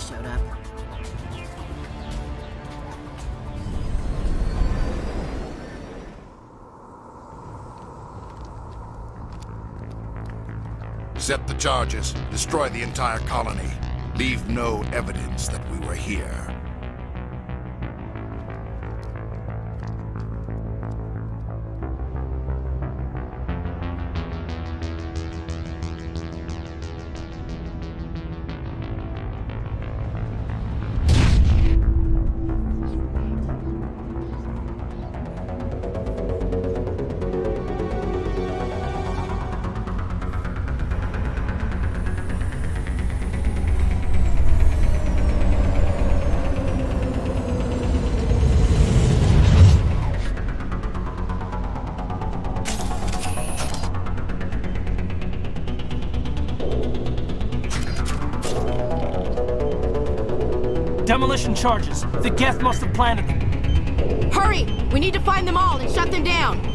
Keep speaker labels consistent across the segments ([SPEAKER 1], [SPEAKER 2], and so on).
[SPEAKER 1] showed up.
[SPEAKER 2] Set the charges. Destroy the entire colony. Leave no evidence that we were here.
[SPEAKER 3] Demolition charges. The Geth must have planted them.
[SPEAKER 1] Hurry! We need to find them all and shut them down!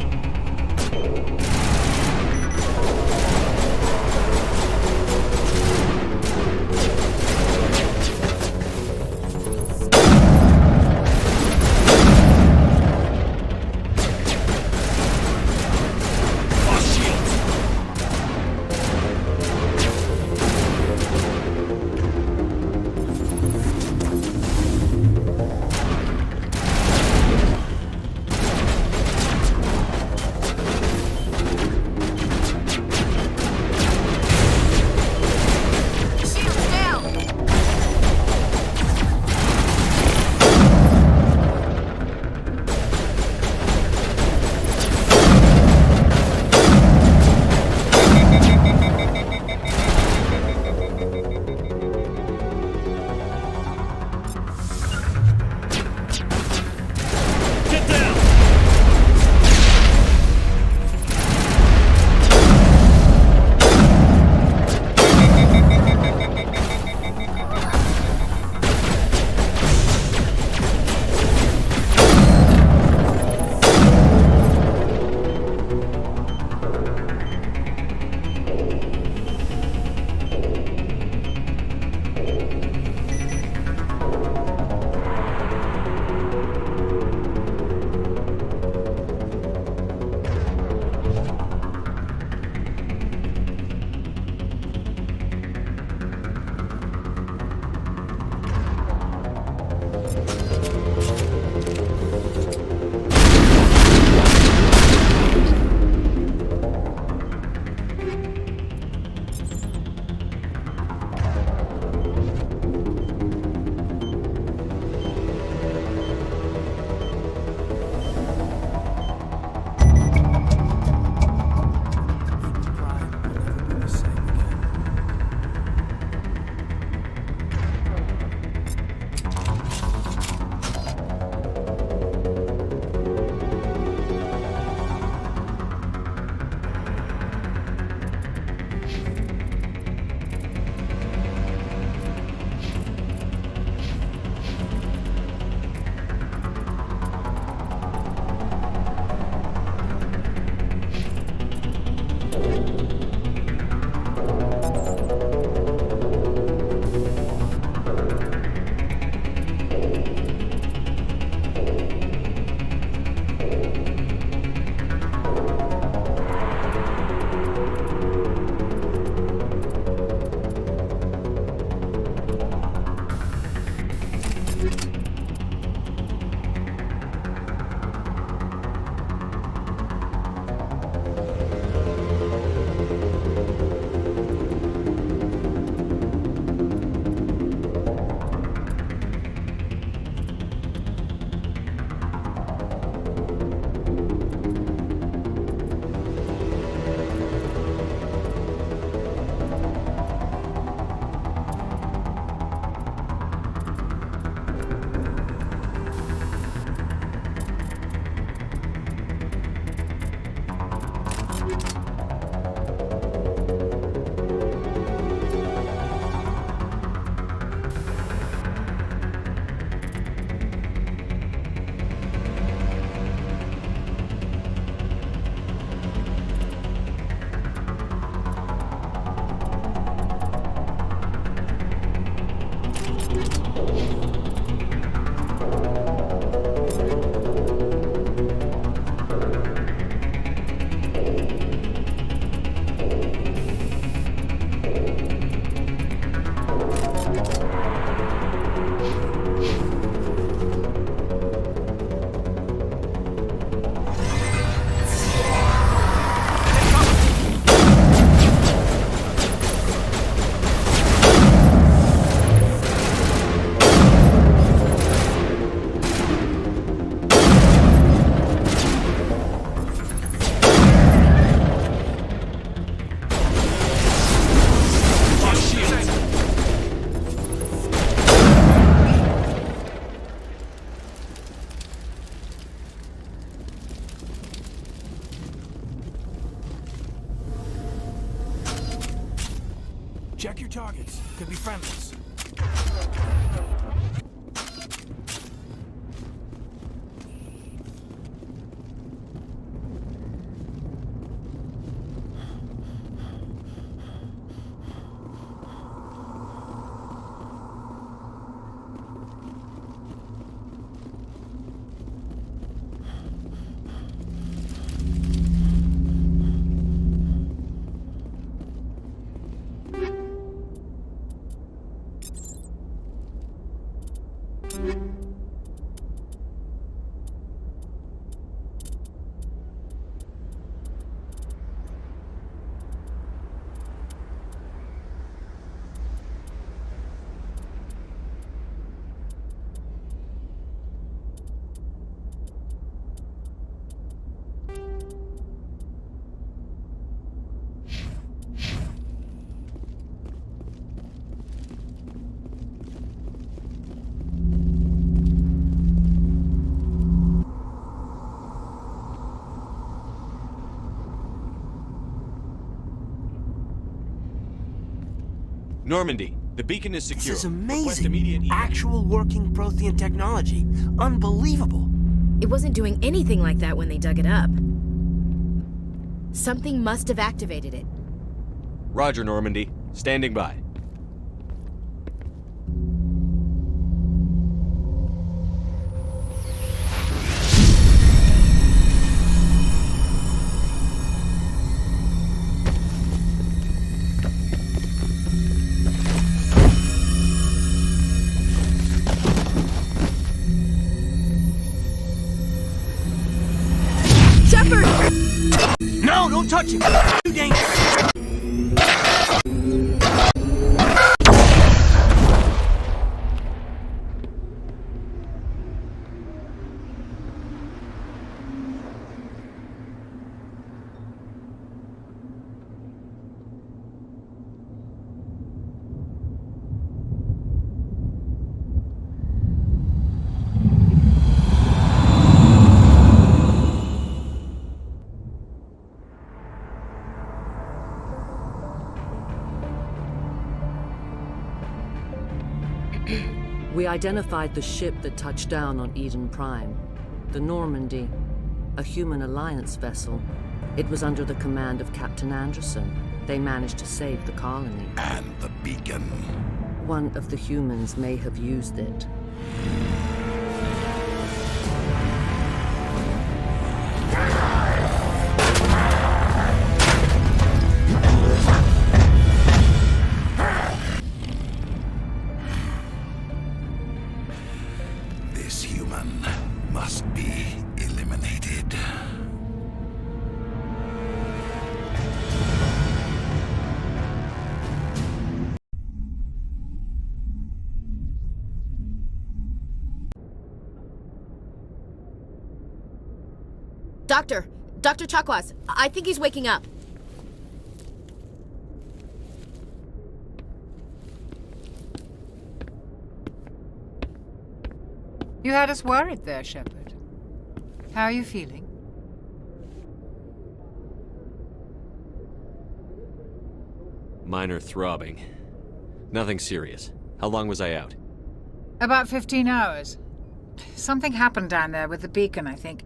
[SPEAKER 3] Check your targets. Could be friendlies.
[SPEAKER 4] Normandy, the beacon is secure.
[SPEAKER 5] This is
[SPEAKER 4] Request immediate
[SPEAKER 5] amazing.
[SPEAKER 4] evac.
[SPEAKER 5] Actual working Prothean technology. Unbelievable.
[SPEAKER 1] It wasn't doing anything like that when they dug it up. Something must have activated it.
[SPEAKER 4] Roger, Normandy. Standing by.
[SPEAKER 1] Shepard!
[SPEAKER 5] No, don't touch him. Too dangerous.
[SPEAKER 6] We identified the ship that touched down on Eden Prime. The Normandy, a human alliance vessel. It was under the command of Captain Anderson. They managed to save the colony.
[SPEAKER 2] And the beacon.
[SPEAKER 6] One of the humans may have used it.
[SPEAKER 2] This human must be eliminated.
[SPEAKER 1] Dr. Chakwas, I think he's waking up.
[SPEAKER 7] You had us worried there, Shepard. How are you feeling?
[SPEAKER 4] Minor throbbing. Nothing serious. How long was I out?
[SPEAKER 7] About 15 hours. Something happened down there with the beacon, I think.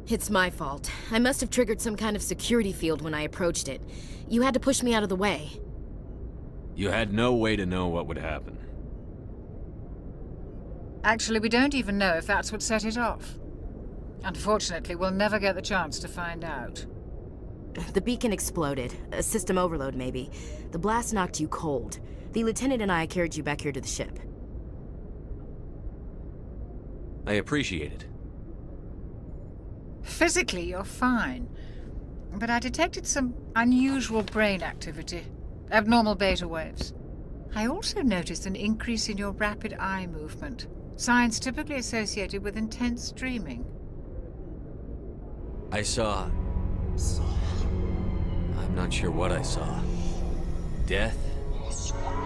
[SPEAKER 1] It's my fault. I must have triggered some kind of security field when I approached it. You had to push me out of the way.
[SPEAKER 4] You had no way to know what would happen.
[SPEAKER 7] Actually, we don't even know if that's what set it off. Unfortunately, we'll never get the chance to find out.
[SPEAKER 1] The beacon exploded. A system overload, maybe. The blast knocked you cold. The lieutenant and I carried you back here to the ship.
[SPEAKER 4] I appreciate it.
[SPEAKER 7] Physically, you're fine. But I detected some unusual brain activity. Abnormal beta waves. I also noticed an increase in your rapid eye movement. Signs typically associated with intense dreaming.
[SPEAKER 4] I saw... I'm not sure what I saw. Death?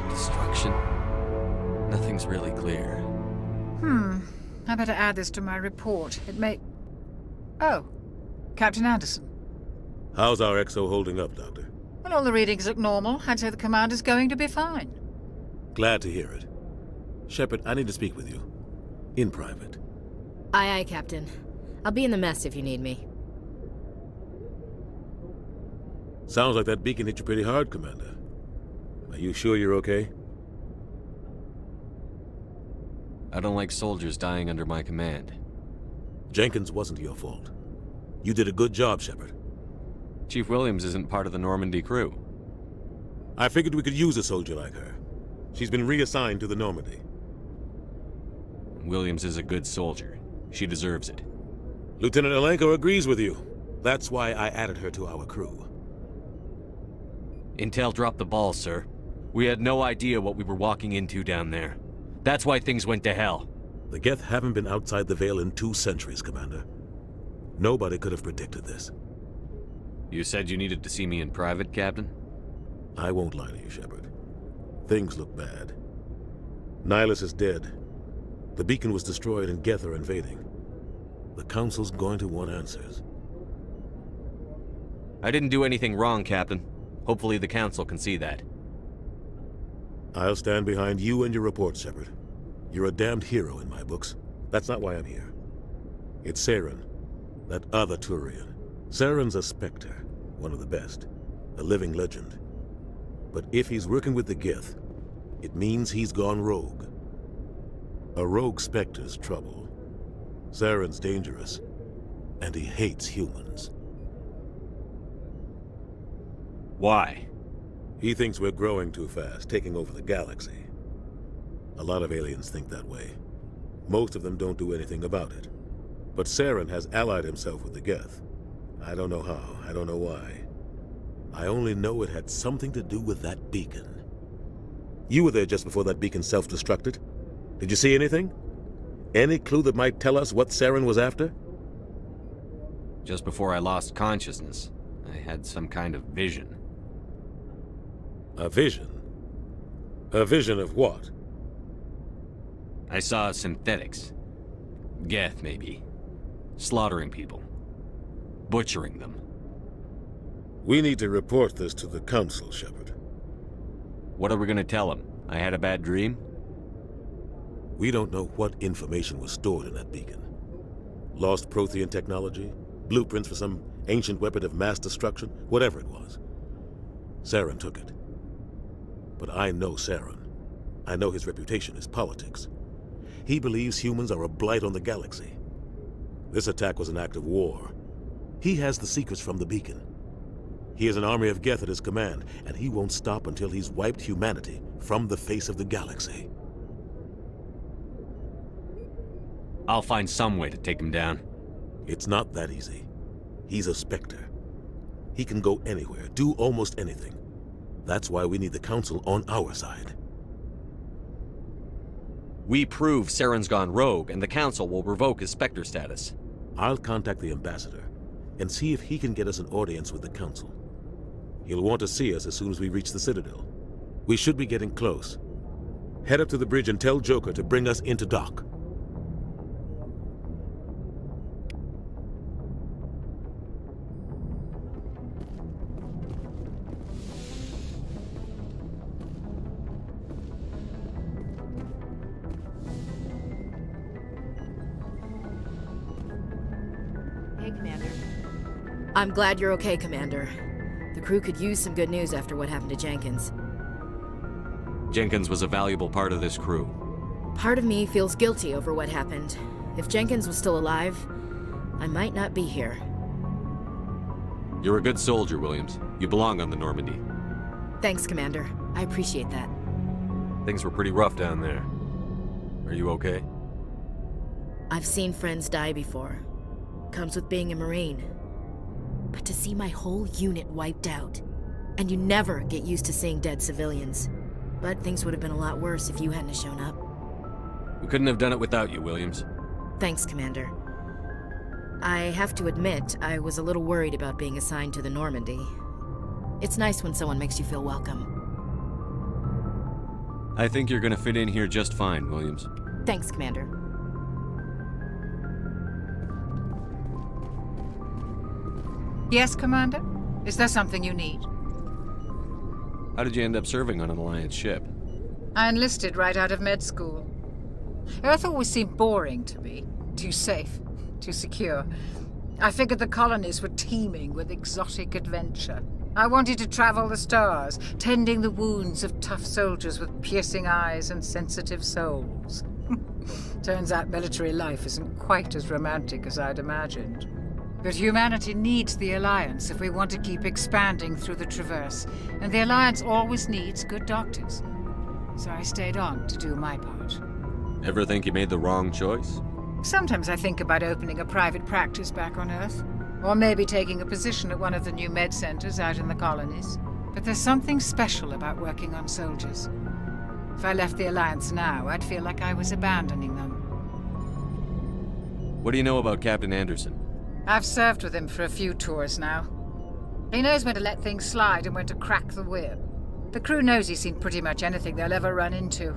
[SPEAKER 4] Destruction? Nothing's really clear.
[SPEAKER 7] I better add this to my report. It may... Oh, Captain Anderson.
[SPEAKER 8] How's our XO holding up, Doctor?
[SPEAKER 7] Well, all the readings look normal. I'd say the commander's going to be fine.
[SPEAKER 8] Glad to hear it. Shepard, I need to speak with you. In private.
[SPEAKER 1] Aye, aye, Captain. I'll be in the mess if you need me.
[SPEAKER 8] Sounds like that beacon hit you pretty hard, Commander. Are you sure you're okay?
[SPEAKER 4] I don't like soldiers dying under my command.
[SPEAKER 8] Jenkins wasn't your fault. You did a good job, Shepard.
[SPEAKER 4] Chief Williams isn't part of the Normandy crew.
[SPEAKER 8] I figured we could use a soldier like her. She's been reassigned to the Normandy.
[SPEAKER 4] Williams is a good soldier. She deserves it.
[SPEAKER 8] Lieutenant Alenko agrees with you. That's why I added her to our crew.
[SPEAKER 4] Intel dropped the ball, sir. We had no idea what we were walking into down there. That's why things went to hell.
[SPEAKER 8] The Geth haven't been outside the Veil in 2 centuries, Commander. Nobody could have predicted this.
[SPEAKER 4] You said you needed to see me in private, Captain?
[SPEAKER 8] I won't lie to you, Shepard. Things look bad. Nihilus is dead. The beacon was destroyed and Geth are invading. The Council's going to want answers.
[SPEAKER 4] I didn't do anything wrong, Captain. Hopefully the Council can see that.
[SPEAKER 8] I'll stand behind you and your report, Shepard. You're a damned hero in my books. That's not why I'm here. It's Saren, that other Turian. Saren's a Spectre, one of the best. A living legend. But if he's working with the Geth, it means he's gone rogue. A rogue Spectre's trouble. Saren's dangerous, and he hates humans.
[SPEAKER 4] Why?
[SPEAKER 8] He thinks we're growing too fast, taking over the galaxy. A lot of aliens think that way. Most of them don't do anything about it. But Saren has allied himself with the Geth. I don't know how, I don't know why. I only know it had something to do with that beacon. You were there just before that beacon self-destructed. Did you see anything? Any clue that might tell us what Saren was after?
[SPEAKER 4] Just before I lost consciousness, I had some kind of vision.
[SPEAKER 8] A vision? A vision of what?
[SPEAKER 4] I saw synthetics. Geth, maybe. Slaughtering people. Butchering them.
[SPEAKER 8] We need to report this to the Council, Shepard.
[SPEAKER 4] What are we gonna tell them? I had a bad dream?
[SPEAKER 8] We don't know what information was stored in that beacon. Lost Prothean technology? Blueprints for some ancient weapon of mass destruction? Whatever it was. Saren took it. But I know Saren. I know his reputation is politics. He believes humans are a blight on the galaxy. This attack was an act of war. He has the secrets from the beacon. He has an army of Geth at his command, and he won't stop until he's wiped humanity from the face of the galaxy.
[SPEAKER 4] I'll find some way to take him down.
[SPEAKER 8] It's not that easy. He's a Spectre. He can go anywhere, do almost anything. That's why we need the Council on our side.
[SPEAKER 4] We prove Saren's gone rogue, and the Council will revoke his Spectre status.
[SPEAKER 8] I'll contact the Ambassador and see if he can get us an audience with the Council. He'll want to see us as soon as we reach the Citadel. We should be getting close. Head up to the bridge and tell Joker to bring us into dock.
[SPEAKER 1] Hey, Commander. I'm glad you're okay, Commander. The crew could use some good news after what happened to Jenkins.
[SPEAKER 4] Jenkins was a valuable part of this crew.
[SPEAKER 1] Part of me feels guilty over what happened. If Jenkins was still alive, I might not be here.
[SPEAKER 4] You're a good soldier, Williams. You belong on the Normandy.
[SPEAKER 1] Thanks, Commander. I appreciate that.
[SPEAKER 4] Things were pretty rough down there. Are you okay?
[SPEAKER 1] I've seen friends die before. Comes with being a Marine. But to see my whole unit wiped out, and you never get used to seeing dead civilians. But things would have been a lot worse if you hadn't shown up.
[SPEAKER 4] We couldn't have done it without you, Williams.
[SPEAKER 1] Thanks, Commander. I have to admit, I was a little worried about being assigned to the Normandy. It's nice when someone makes you feel welcome.
[SPEAKER 4] I think you're gonna fit in here just fine, Williams.
[SPEAKER 1] Thanks, Commander.
[SPEAKER 7] Yes, Commander? Is there something you need?
[SPEAKER 4] How did you end up serving on an Alliance ship?
[SPEAKER 7] I enlisted right out of med school. Earth always seemed boring to me. Too safe, too secure. I figured the colonies were teeming with exotic adventure. I wanted to travel the stars, tending the wounds of tough soldiers with piercing eyes and sensitive souls. Turns out military life isn't quite as romantic as I'd imagined. But humanity needs the Alliance if we want to keep expanding through the Traverse, and the Alliance always needs good doctors. So I stayed on to do my part.
[SPEAKER 4] Ever think you made the wrong choice?
[SPEAKER 7] Sometimes I think about opening a private practice back on Earth, or maybe taking a position at one of the new med centers out in the colonies. But there's something special about working on soldiers. If I left the Alliance now, I'd feel like I was abandoning them.
[SPEAKER 4] What do you know about Captain Anderson?
[SPEAKER 7] I've served with him for a few tours now. He knows when to let things slide and when to crack the whip. The crew knows he's seen pretty much anything they'll ever run into.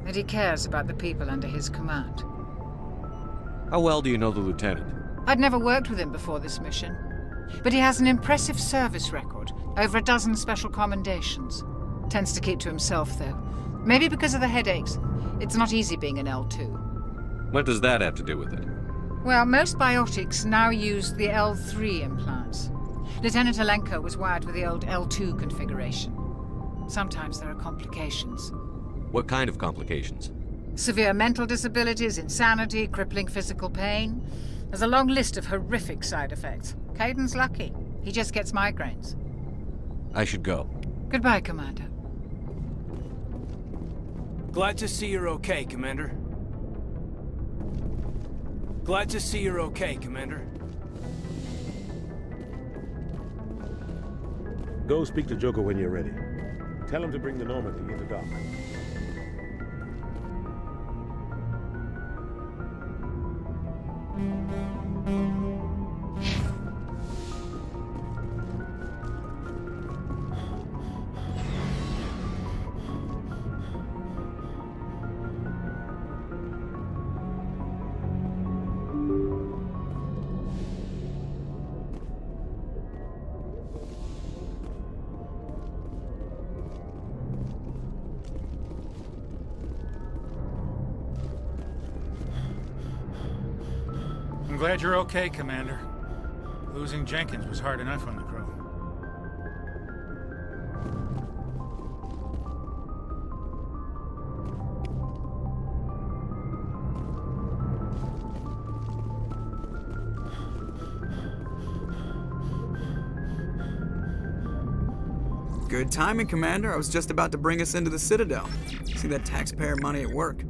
[SPEAKER 7] And he cares about the people under his command.
[SPEAKER 4] How well do you know the lieutenant?
[SPEAKER 7] I'd never worked with him before this mission. But he has an impressive service record, over a dozen special commendations. Tends to keep to himself, though. Maybe because of the headaches. It's not easy being an L2.
[SPEAKER 4] What does that have to do with it?
[SPEAKER 7] Well, most biotics now use the L3 implants. Lieutenant Alenko was wired with the old L2 configuration. Sometimes there are complications.
[SPEAKER 4] What kind of complications?
[SPEAKER 7] Severe mental disabilities, insanity, crippling physical pain. There's a long list of horrific side effects. Caden's lucky. He just gets migraines.
[SPEAKER 4] I should go.
[SPEAKER 7] Goodbye, Commander.
[SPEAKER 3] Glad to see you're okay, Commander. Glad to see you're okay, Commander.
[SPEAKER 8] Go speak to Joker when you're ready. Tell him to bring the Normandy into dock.
[SPEAKER 5] I'm glad you're okay, Commander. Losing Jenkins was hard enough on the crew.
[SPEAKER 9] Good timing, Commander. I was just about to bring us into the Citadel. See that taxpayer money at work.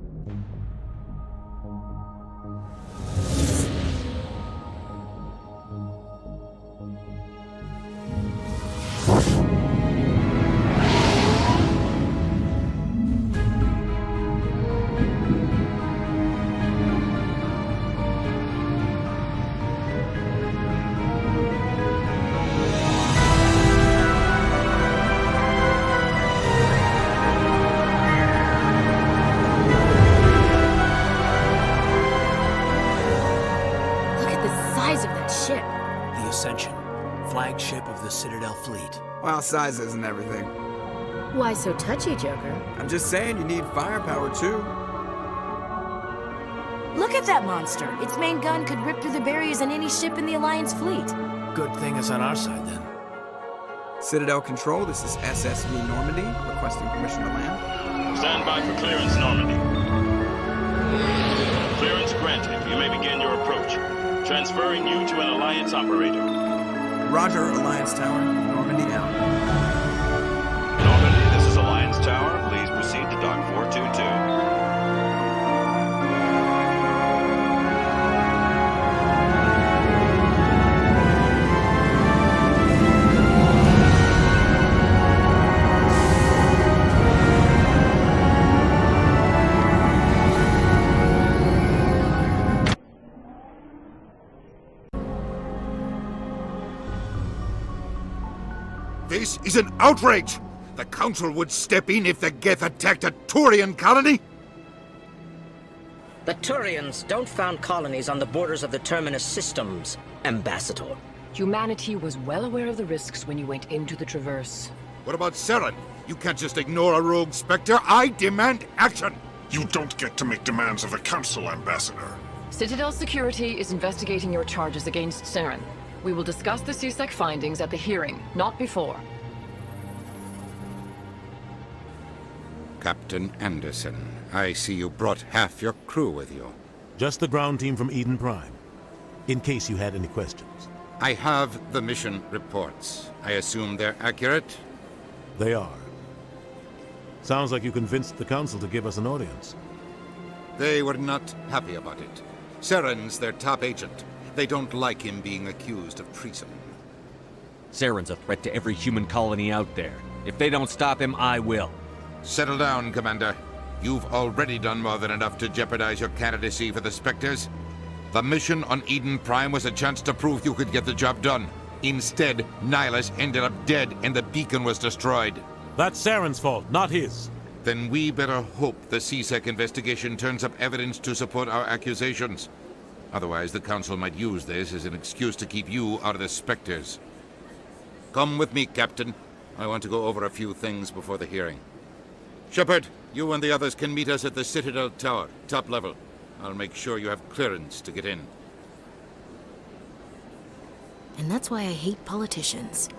[SPEAKER 5] Flagship of the Citadel fleet.
[SPEAKER 9] Well, size isn't everything.
[SPEAKER 1] Why so touchy, Joker?
[SPEAKER 9] I'm just saying you need firepower, too.
[SPEAKER 1] Look at that monster. Its main gun could rip through the barriers on any ship in the Alliance fleet.
[SPEAKER 5] Good thing it's on our side, then.
[SPEAKER 9] Citadel Control, this is SSV Normandy, requesting permission to land.
[SPEAKER 10] Stand by for clearance, Normandy. Clearance granted. You may begin your approach. Transferring you to an Alliance operator.
[SPEAKER 9] Roger, Alliance Tower. Normandy out.
[SPEAKER 10] Normandy, this is Alliance Tower. Please proceed to Dock 422.
[SPEAKER 2] This is an outrage! The Council would step in if the Geth attacked a Turian colony?
[SPEAKER 11] The Turians don't found colonies on the borders of the Terminus systems, Ambassador.
[SPEAKER 12] Humanity was well aware of the risks when you went into the Traverse.
[SPEAKER 2] What about Saren? You can't just ignore a rogue Spectre. I demand action!
[SPEAKER 12] You don't get to make demands of the Council, Ambassador.
[SPEAKER 13] Citadel Security is investigating your charges against Saren. We will discuss the CSEC findings at the hearing, not before.
[SPEAKER 2] Captain Anderson, I see you brought half your crew with you.
[SPEAKER 8] Just the ground team from Eden Prime, in case you had any questions.
[SPEAKER 2] I have the mission reports. I assume they're accurate?
[SPEAKER 8] They are. Sounds like you convinced the Council to give us an audience.
[SPEAKER 2] They were not happy about it. Saren's their top agent. They don't like him being accused of treason.
[SPEAKER 4] Saren's a threat to every human colony out there. If they don't stop him, I will.
[SPEAKER 2] Settle down, Commander. You've already done more than enough to jeopardize your candidacy for the Spectres. The mission on Eden Prime was a chance to prove you could get the job done. Instead, Nihilus ended up dead and the beacon was destroyed.
[SPEAKER 8] That's Saren's fault, not his.
[SPEAKER 2] Then we better hope the CSEC investigation turns up evidence to support our accusations. Otherwise, the Council might use this as an excuse to keep you out of the Spectres. Come with me, Captain. I want to go over a few things before the hearing. Shepard, you and the others can meet us at the Citadel Tower, top level. I'll make sure you have clearance to get in.
[SPEAKER 1] And that's why I hate politicians.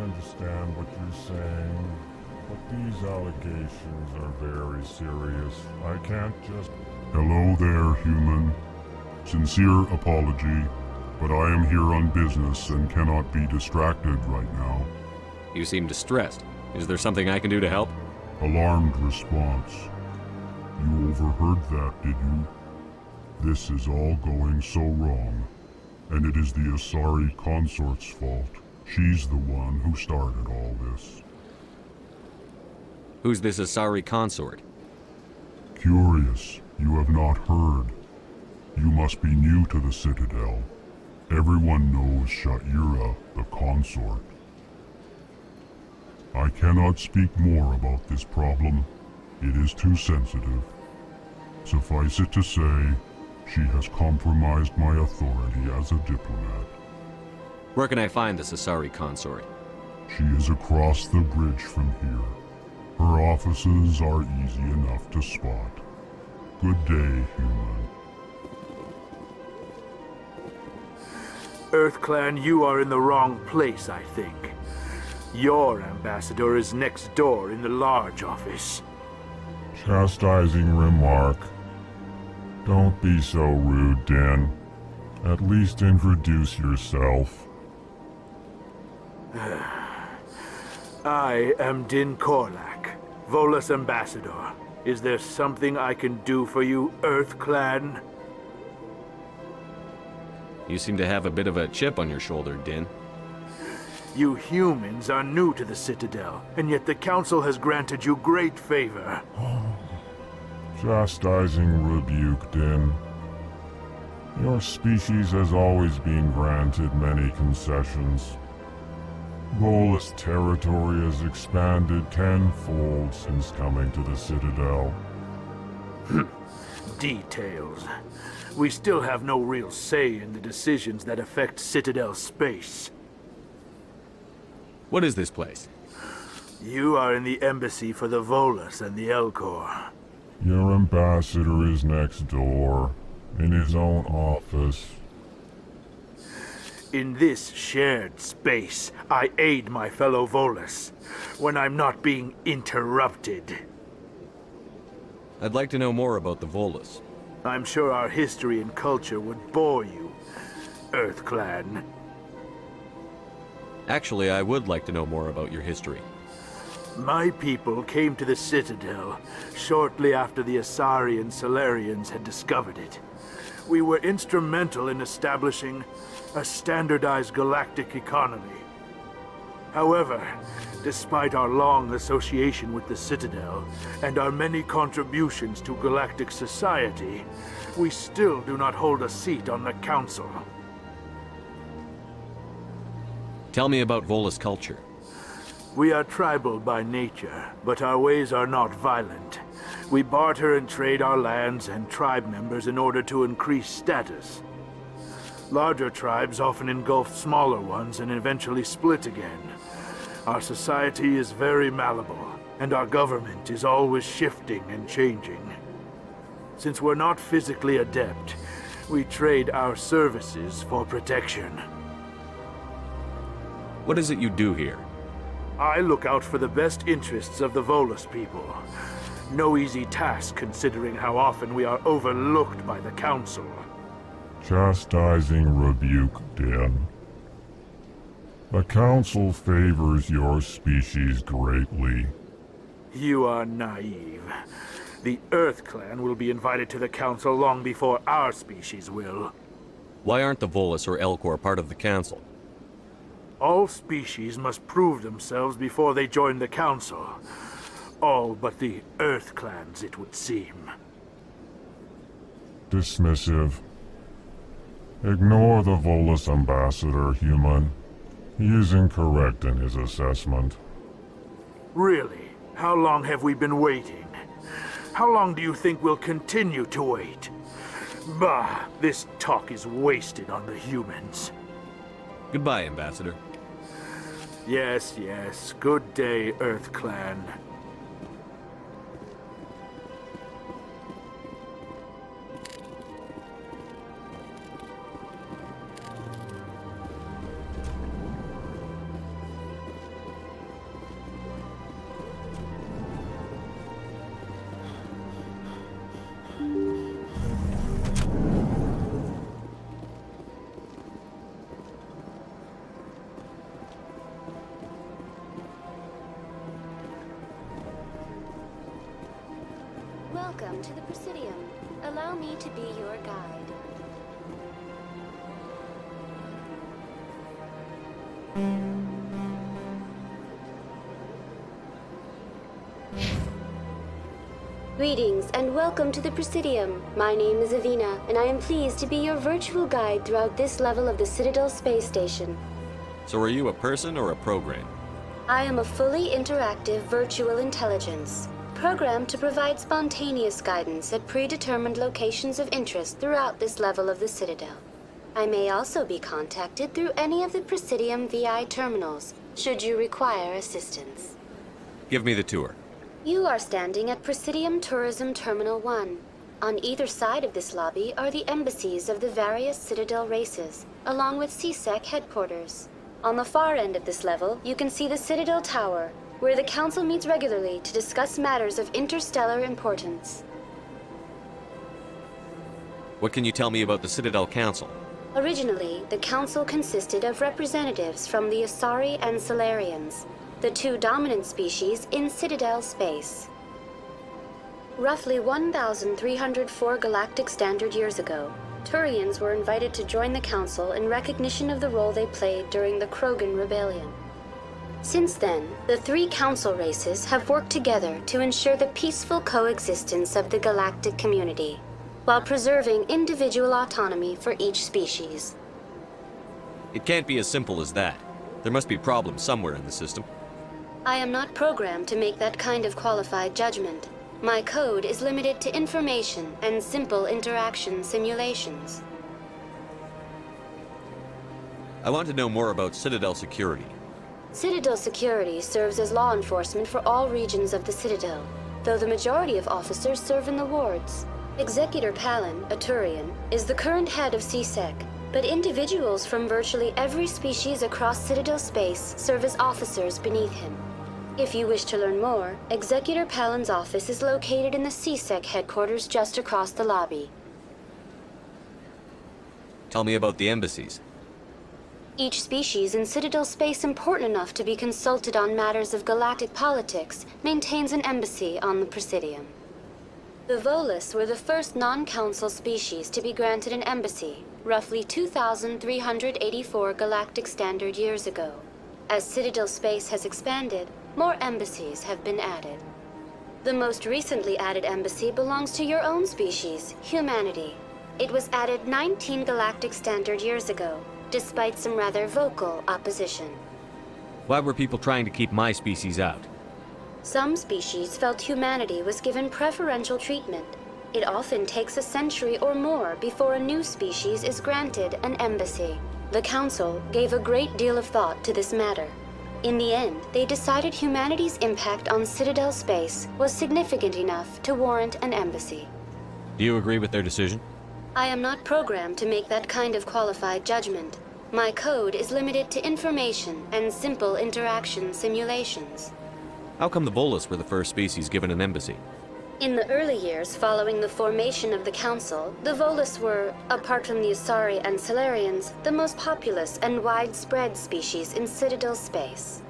[SPEAKER 12] Understand what you're saying, but these allegations are very serious. I can't just... Hello there, human. Sincere apology, but I am here on business and cannot be distracted right now.
[SPEAKER 4] You seem distressed. Is there something I can do to help?
[SPEAKER 12] Alarmed response. You overheard that, did you? This is all going so wrong, and it is the Asari consort's fault. She's the one who started all this.
[SPEAKER 4] Who's this Asari consort?
[SPEAKER 12] Curious, you have not heard. You must be new to the Citadel. Everyone knows Sha'ira, the consort. I cannot speak more about this problem. It is too sensitive. Suffice it to say, she has compromised my authority as a diplomat.
[SPEAKER 4] Where can I find this Asari consort?
[SPEAKER 12] She is across the bridge from here. Her offices are easy enough to spot. Good day, human.
[SPEAKER 3] EarthClan, you are in the wrong place, I think. Your ambassador is next door in the large office.
[SPEAKER 12] Chastising remark. Don't be so rude, Din. At least introduce yourself.
[SPEAKER 3] I am Din Korlak, Volus ambassador. Is there something I can do for you, EarthClan?
[SPEAKER 4] You seem to have a bit of a chip on your shoulder, Din.
[SPEAKER 3] You humans are new to the Citadel, and yet the Council has granted you great favor.
[SPEAKER 12] Chastising rebuke, Din. Your species has always been granted many concessions. Volus territory has expanded tenfold since coming to the Citadel.
[SPEAKER 3] Details. We still have no real say in the decisions that affect Citadel space.
[SPEAKER 4] What is this place?
[SPEAKER 3] You are in the embassy for the Volus and the Elcor.
[SPEAKER 12] Your ambassador is next door, in his own office.
[SPEAKER 3] In this shared space, I aid my fellow Volus when I'm not being interrupted.
[SPEAKER 4] I'd like to know more about the Volus.
[SPEAKER 3] I'm sure our history and culture would bore you, EarthClan.
[SPEAKER 4] Actually, I would like to know more about your history.
[SPEAKER 3] My people came to the Citadel shortly after the Asari and Salarians had discovered it. We were instrumental in establishing a standardized galactic economy. However, despite our long association with the Citadel and our many contributions to galactic society, we still do not hold a seat on the Council.
[SPEAKER 4] Tell me about Volus culture.
[SPEAKER 3] We are tribal by nature, but our ways are not violent. We barter and trade our lands and tribe members in order to increase status. Larger tribes often engulf smaller ones and eventually split again. Our society is very malleable, and our government is always shifting and changing. Since we're not physically adept, we trade our services for protection.
[SPEAKER 4] What is it you do here?
[SPEAKER 3] I look out for the best interests of the Volus people. No easy task considering how often we are overlooked by the Council.
[SPEAKER 12] Chastising rebuke, Den. The Council favors your species greatly.
[SPEAKER 3] You are naive. The EarthClan will be invited to the Council long before our species will.
[SPEAKER 4] Why aren't the Volus or Elcor part of the Council?
[SPEAKER 3] All species must prove themselves before they join the Council. All but the EarthClans, it would seem.
[SPEAKER 12] Dismissive. Ignore the Volus ambassador, human. He is incorrect in his assessment.
[SPEAKER 3] Really? How long have we been waiting? How long do you think we'll continue to wait? Bah, this talk is wasted on the humans.
[SPEAKER 4] Goodbye, Ambassador.
[SPEAKER 3] Yes, yes. Good day, EarthClan.
[SPEAKER 14] Welcome to the Presidium. Allow me to be your guide. Greetings and welcome to the Presidium. My name is Avina, and I am pleased to be your virtual guide throughout this level of the Citadel Space Station.
[SPEAKER 4] So are you a person or a program?
[SPEAKER 14] I am a fully interactive virtual intelligence, programmed to provide spontaneous guidance at predetermined locations of interest throughout this level of the Citadel. I may also be contacted through any of the Presidium VI terminals, should you require assistance.
[SPEAKER 4] Give me the tour.
[SPEAKER 14] You are standing at Presidium Tourism Terminal 1. On either side of this lobby are the embassies of the various Citadel races, along with CSEC headquarters. On the far end of this level, you can see the Citadel Tower, where the Council meets regularly to discuss matters of interstellar importance.
[SPEAKER 4] What can you tell me about the Citadel Council?
[SPEAKER 14] Originally, the Council consisted of representatives from the Asari and Salarians, the two dominant species in Citadel space. Roughly 1,304 galactic standard years ago, Turians were invited to join the Council in recognition of the role they played during the Krogan Rebellion. Since then, the three Council races have worked together to ensure the peaceful coexistence of the galactic community, while preserving individual autonomy for each species.
[SPEAKER 4] It can't be as simple as that. There must be problems somewhere in the system.
[SPEAKER 14] I am not programmed to make that kind of qualified judgment. My code is limited to information and simple interaction simulations.
[SPEAKER 4] I want to know more about Citadel security.
[SPEAKER 14] Citadel security serves as law enforcement for all regions of the Citadel, though the majority of officers serve in the wards. Executor Palin, a Turian, is the current head of CSEC, but individuals from virtually every species across Citadel space serve as officers beneath him. If you wish to learn more, Executor Palin's office is located in the CSEC headquarters just across the lobby.
[SPEAKER 4] Tell me about the embassies.
[SPEAKER 14] Each species in Citadel space important enough to be consulted on matters of galactic politics maintains an embassy on the Presidium. The Volus were the first non-council species to be granted an embassy, roughly 2,384 galactic standard years ago. As Citadel space has expanded, more embassies have been added. The most recently added embassy belongs to your own species, humanity. It was added 19 galactic standard years ago, despite some rather vocal opposition.
[SPEAKER 4] Why were people trying to keep my species out?
[SPEAKER 14] Some species felt humanity was given preferential treatment. It often takes a century or more before a new species is granted an embassy. The Council gave a great deal of thought to this matter. In the end, they decided humanity's impact on Citadel space was significant enough to warrant an embassy.
[SPEAKER 4] Do you agree with their decision?
[SPEAKER 14] I am not programmed to make that kind of qualified judgment. My code is limited to information and simple interaction simulations.
[SPEAKER 4] How come the Volus were the first species given an embassy?
[SPEAKER 14] In the early years following the formation of the Council, the Volus were, apart from the Asari and Salarians, the most populous and widespread species in Citadel space.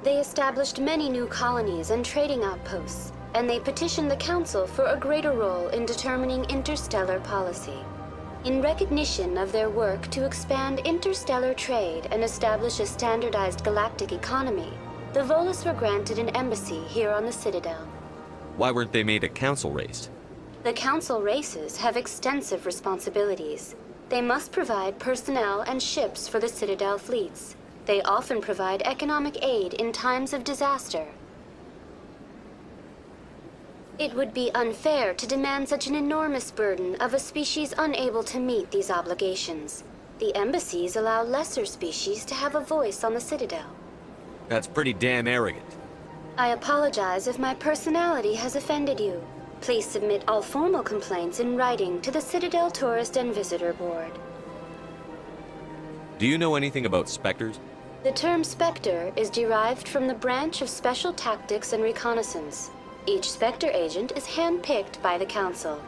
[SPEAKER 14] They established many new colonies and trading outposts, and they petitioned the Council for a greater role in determining interstellar policy. In recognition of their work to expand interstellar trade and establish a standardized galactic economy, the Volus were granted an embassy here on the Citadel.
[SPEAKER 4] Why weren't they made a council race?
[SPEAKER 14] The Council races have extensive responsibilities. They must provide personnel and ships for the Citadel fleets. They often provide economic aid in times of disaster. It would be unfair to demand such an enormous burden of a species unable to meet these obligations. The embassies allow lesser species to have a voice on the Citadel.
[SPEAKER 4] That's pretty damn arrogant.
[SPEAKER 14] I apologize if my personality has offended you. Please submit all formal complaints in writing to the Citadel Tourist and Visitor Board.
[SPEAKER 4] Do you know anything about Spectres?
[SPEAKER 14] The term Spectre is derived from the branch of Special Tactics and Reconnaissance. Each Spectre agent is handpicked by the Council.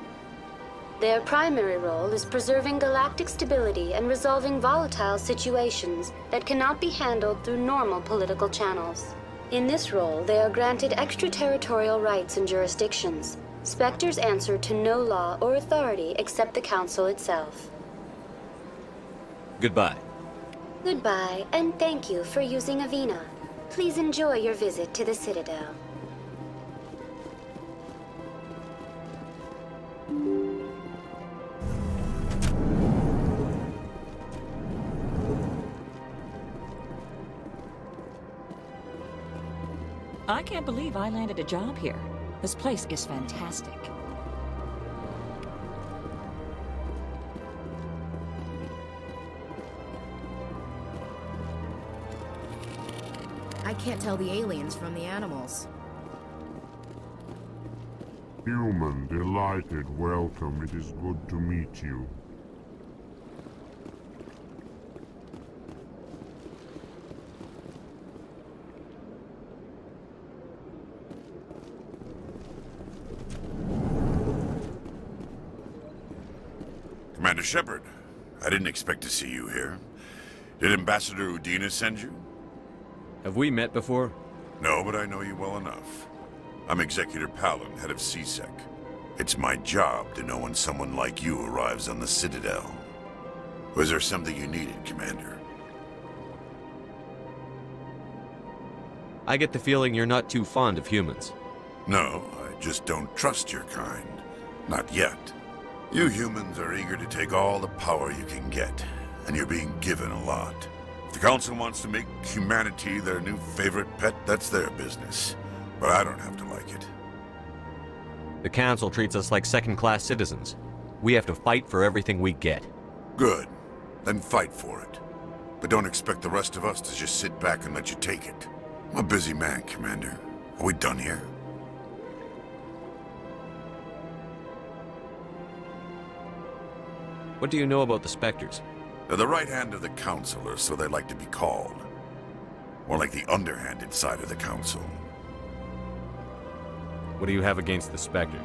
[SPEAKER 14] Their primary role is preserving galactic stability and resolving volatile situations that cannot be handled through normal political channels. In this role, they are granted extraterritorial rights and jurisdictions. Spectres answer to no law or authority except the Council itself.
[SPEAKER 4] Goodbye.
[SPEAKER 14] Goodbye, and thank you for using Avina. Please enjoy your visit to the Citadel.
[SPEAKER 15] I can't believe I landed a job here. This place is fantastic.
[SPEAKER 1] I can't tell the aliens from the animals.
[SPEAKER 12] Human, delighted, welcome. It is good to meet you.
[SPEAKER 16] Commander Shepard, I didn't expect to see you here. Did Ambassador Udina send you?
[SPEAKER 4] Have we met before?
[SPEAKER 16] No, but I know you well enough. I'm Executor Palin, head of CSEC. It's my job to know when someone like you arrives on the Citadel. Was there something you needed, Commander?
[SPEAKER 4] I get the feeling you're not too fond of humans.
[SPEAKER 16] No, I just don't trust your kind. Not yet. You humans are eager to take all the power you can get, and you're being given a lot. If the Council wants to make humanity their new favorite pet, that's their business. But I don't have to like it.
[SPEAKER 4] The Council treats us like second-class citizens. We have to fight for everything we get.
[SPEAKER 16] Good. Then fight for it. But don't expect the rest of us to just sit back and let you take it. I'm a busy man, Commander. Are we done here?
[SPEAKER 4] What do you know about the Spectres?
[SPEAKER 16] They're the right hand of the Council, or so they like to be called. More like the underhanded side of the Council.
[SPEAKER 4] What do you have against the Spectres?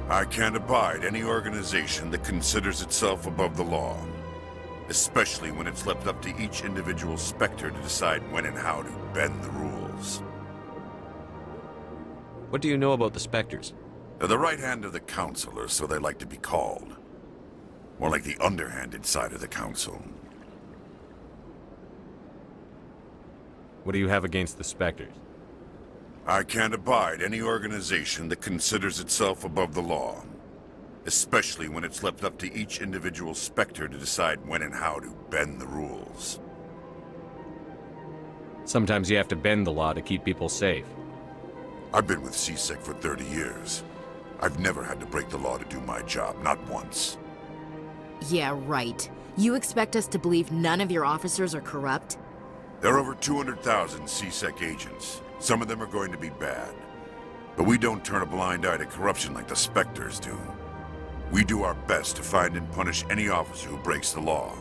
[SPEAKER 16] I can't abide any organization that considers itself above the law. especially when it's left up to each individual Spectre to decide when and how to bend the rules.
[SPEAKER 4] What do you know about the Spectres?
[SPEAKER 16] They're the right hand of the Council, or so they like to be called. More like the underhanded side of the Council.
[SPEAKER 4] What do you have against the Spectres?
[SPEAKER 16] I can't abide any organization that considers itself above the law. Especially when it's left up to each individual Spectre to decide when and how to bend the rules.
[SPEAKER 4] Sometimes you have to bend the law to keep people safe.
[SPEAKER 16] I've been with CSEC for 30 years. I've never had to break the law to do my job, not once.
[SPEAKER 1] Yeah, right. You expect us to believe none of your officers are corrupt?
[SPEAKER 16] There are over 200,000 CSEC agents. Some of them are going to be bad. But we don't turn a blind eye to corruption like the Spectres do. We do our best to find and punish any officer who breaks the law.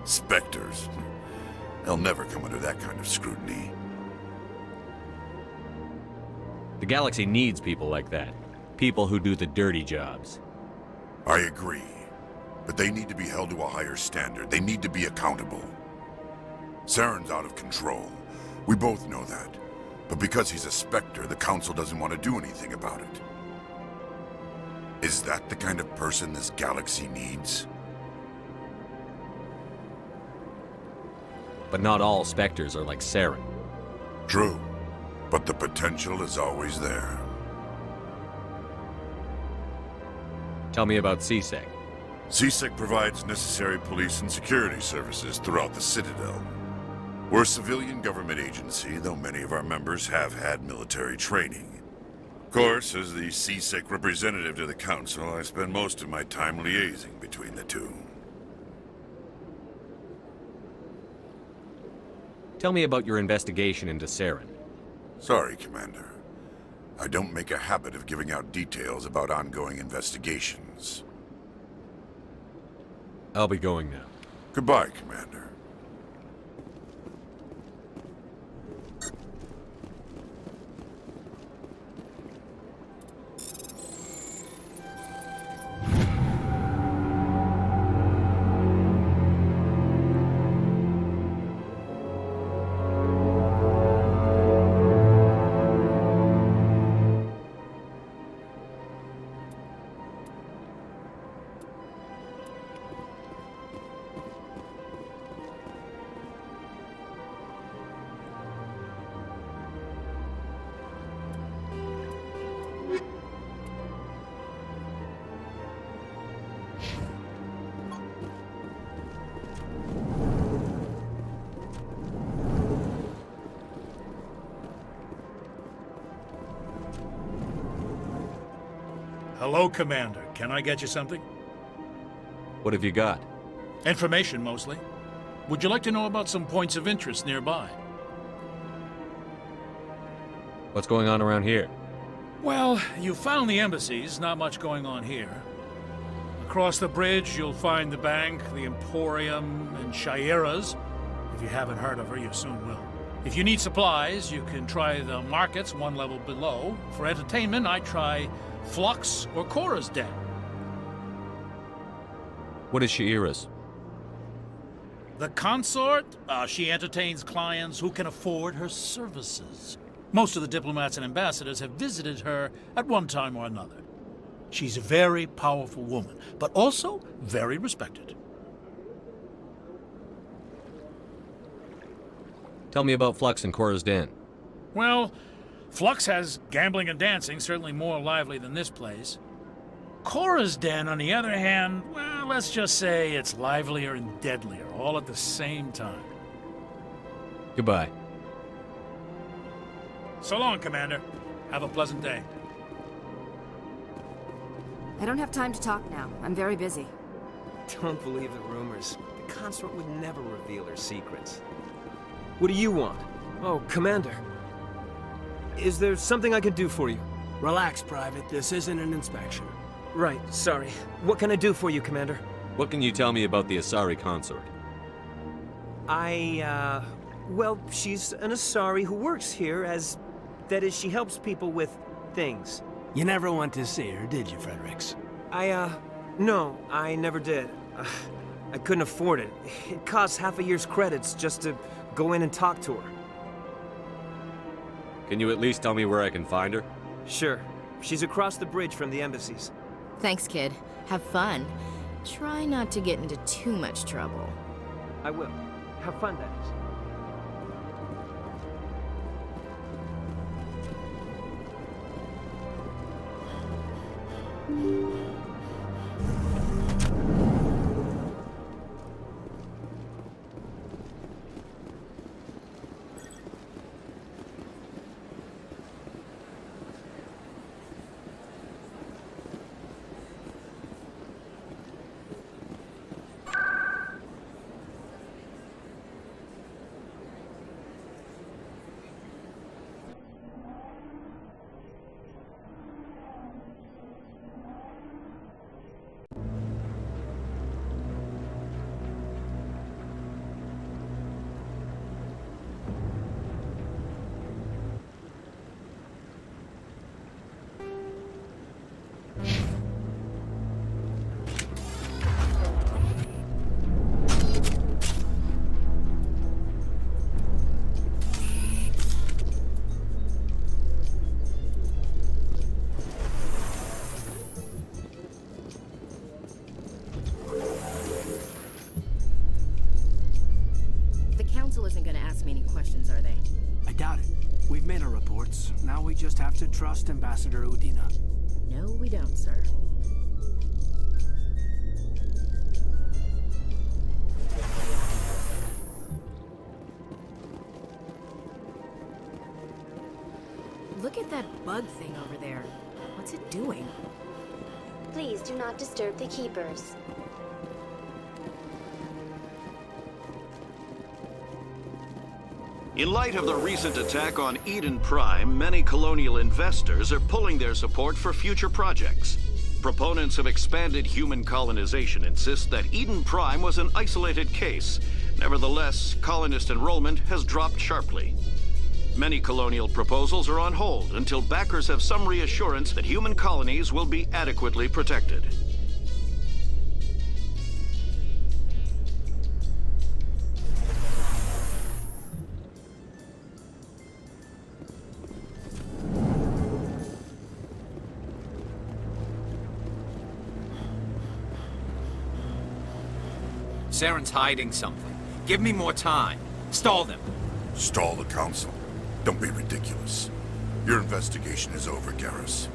[SPEAKER 16] Spectres. They'll never come under that kind of scrutiny.
[SPEAKER 4] The galaxy needs people like that. People who do the dirty jobs.
[SPEAKER 16] I agree. But they need to be held to a higher standard. They need to be accountable. Saren's out of control. We both know that. But because he's a Spectre, the Council doesn't want to do anything about it. Is that the kind of person this galaxy needs?
[SPEAKER 4] But not all Spectres are like Saren.
[SPEAKER 16] True. But the potential is always there.
[SPEAKER 4] Tell me about CSEC.
[SPEAKER 16] CSEC provides necessary police and security services throughout the Citadel. We're a civilian government agency, though many of our members have had military training. Of course, as the CSEC representative to the Council, I spend most of my time liaising between the two.
[SPEAKER 4] Tell me about your investigation into Saren.
[SPEAKER 16] Sorry, Commander. I don't make a habit of giving out details about ongoing investigations.
[SPEAKER 4] I'll be going now.
[SPEAKER 16] Goodbye, Commander.
[SPEAKER 5] Hello, Commander. Can I get you something?
[SPEAKER 4] What have you got?
[SPEAKER 5] Information, mostly. Would you like to know about some points of interest nearby?
[SPEAKER 4] What's going on around here?
[SPEAKER 5] Well, you found the embassies. Not much going on here. Across the bridge, you'll find the bank, the Emporium, and Shayera's. If you haven't heard of her, you soon will. If you need supplies, you can try the markets one level below. For entertainment, I try Flux or Cora's Den.
[SPEAKER 4] What is Shayera's?
[SPEAKER 5] The consort? She entertains clients who can afford her services. Most of the diplomats and ambassadors have visited her at one time or another. She's a very powerful woman, but also very respected.
[SPEAKER 4] Tell me about Flux and Cora's Den.
[SPEAKER 5] Well, Flux has gambling and dancing, certainly more lively than this place. Cora's Den, on the other hand, well, let's just say it's livelier and deadlier, all at the same time.
[SPEAKER 4] Goodbye.
[SPEAKER 5] So long, Commander. Have a pleasant day.
[SPEAKER 17] I don't have time to talk now. I'm very busy.
[SPEAKER 18] Don't believe the rumors. The consort would never reveal her secrets. What do you want? Oh, Commander. Is there something I can do for you?
[SPEAKER 19] Relax, Private. This isn't an inspection.
[SPEAKER 18] Right, sorry. What can I do for you, Commander?
[SPEAKER 4] What can you tell me about the Asari consort?
[SPEAKER 18] Well, she's an Asari who works here as... That is, she helps people with things.
[SPEAKER 19] You never went to see her, did you, Fredericks?
[SPEAKER 18] No, I never did. I couldn't afford it. It costs half a year's credits just to go in and talk to her.
[SPEAKER 4] Can you at least tell me where I can find her?
[SPEAKER 18] Sure. She's across the bridge from the embassies.
[SPEAKER 1] Thanks, kid. Have fun. Try not to get into too much trouble.
[SPEAKER 18] I will. Have fun, that is.
[SPEAKER 1] Isn't gonna ask me any questions, are they?
[SPEAKER 19] I doubt it. We've made our reports. Now we just have to trust Ambassador Udina.
[SPEAKER 1] No, we don't, sir. Look at that bug thing over there. What's it doing?
[SPEAKER 14] Please do not disturb the keepers.
[SPEAKER 20] In light of the recent attack on Eden Prime, many colonial investors are pulling their support for future projects. Proponents of expanded human colonization insist that Eden Prime was an isolated case. Nevertheless, colonist enrollment has dropped sharply. Many colonial proposals are on hold until backers have some reassurance that human colonies will be adequately protected.
[SPEAKER 21] Saren's hiding something. Give me more time. Stall them.
[SPEAKER 16] Stall the Council? Don't be ridiculous. Your investigation is over, Garrus.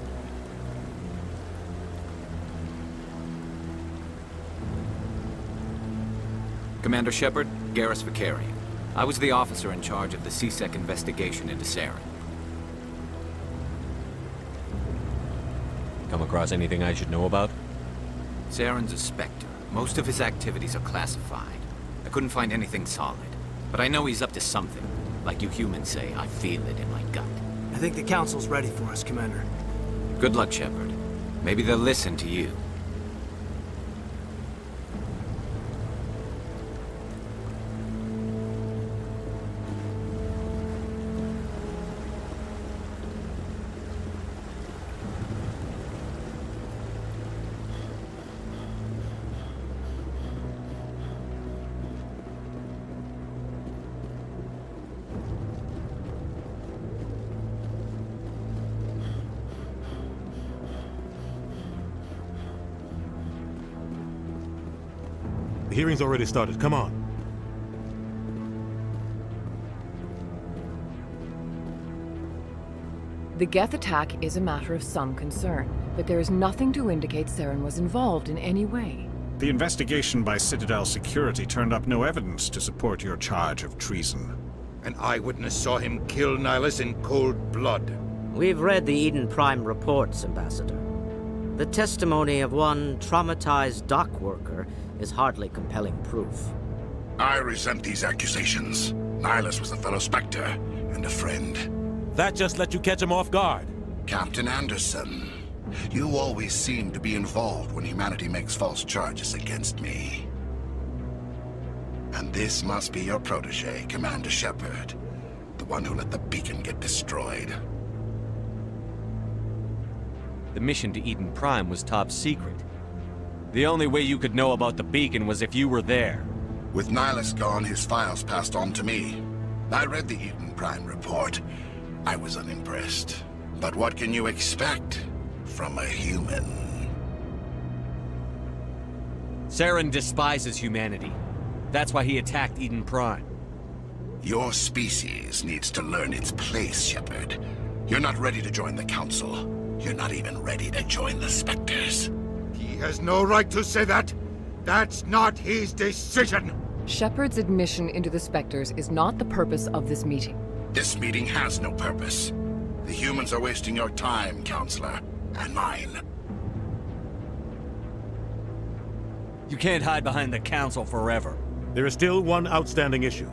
[SPEAKER 21] Commander Shepard, Garrus Vakarian. I was the officer in charge of the C-Sec investigation into Saren.
[SPEAKER 4] Come across anything I should know about?
[SPEAKER 21] Saren's a Spectre. Most of his activities are classified. I couldn't find anything solid. But I know he's up to something. Like you humans say, I feel it in my gut.
[SPEAKER 19] I think the Council's ready for us, Commander.
[SPEAKER 21] Good luck, Shepard. Maybe they'll listen to you.
[SPEAKER 8] The hearing's already started. Come on.
[SPEAKER 13] The Geth attack is a matter of some concern, but there is nothing to indicate Saren was involved in any way.
[SPEAKER 22] The investigation by Citadel Security turned up no evidence to support your charge of treason.
[SPEAKER 2] An eyewitness saw him kill Nihilus in cold blood.
[SPEAKER 11] We've read the Eden Prime reports, Ambassador. The testimony of one traumatized dock worker is hardly compelling proof.
[SPEAKER 16] I resent these accusations. Nihilus was a fellow Spectre and a friend.
[SPEAKER 8] That just let you catch him off guard.
[SPEAKER 16] Captain Anderson, you always seem to be involved when humanity makes false charges against me. And this must be your protege, Commander Shepard. The one who let the beacon get destroyed.
[SPEAKER 4] The mission to Eden Prime was top secret. The only way you could know about the beacon was if you were there.
[SPEAKER 6] With Nihilus gone, his files passed on to me. I read the Eden Prime report. I was unimpressed. But what can you expect from a human?
[SPEAKER 4] Saren despises humanity. That's why he attacked Eden Prime.
[SPEAKER 6] Your species needs to learn its place, Shepard. You're not ready to join the Council. You're not even ready to join the Spectres.
[SPEAKER 2] He has no right to say that. That's not his decision.
[SPEAKER 13] Shepard's admission into the Spectres is not the purpose of this meeting.
[SPEAKER 6] This meeting has no purpose. The humans are wasting your time, Counselor, and mine.
[SPEAKER 4] You can't hide behind the Council forever.
[SPEAKER 8] There is still one outstanding issue.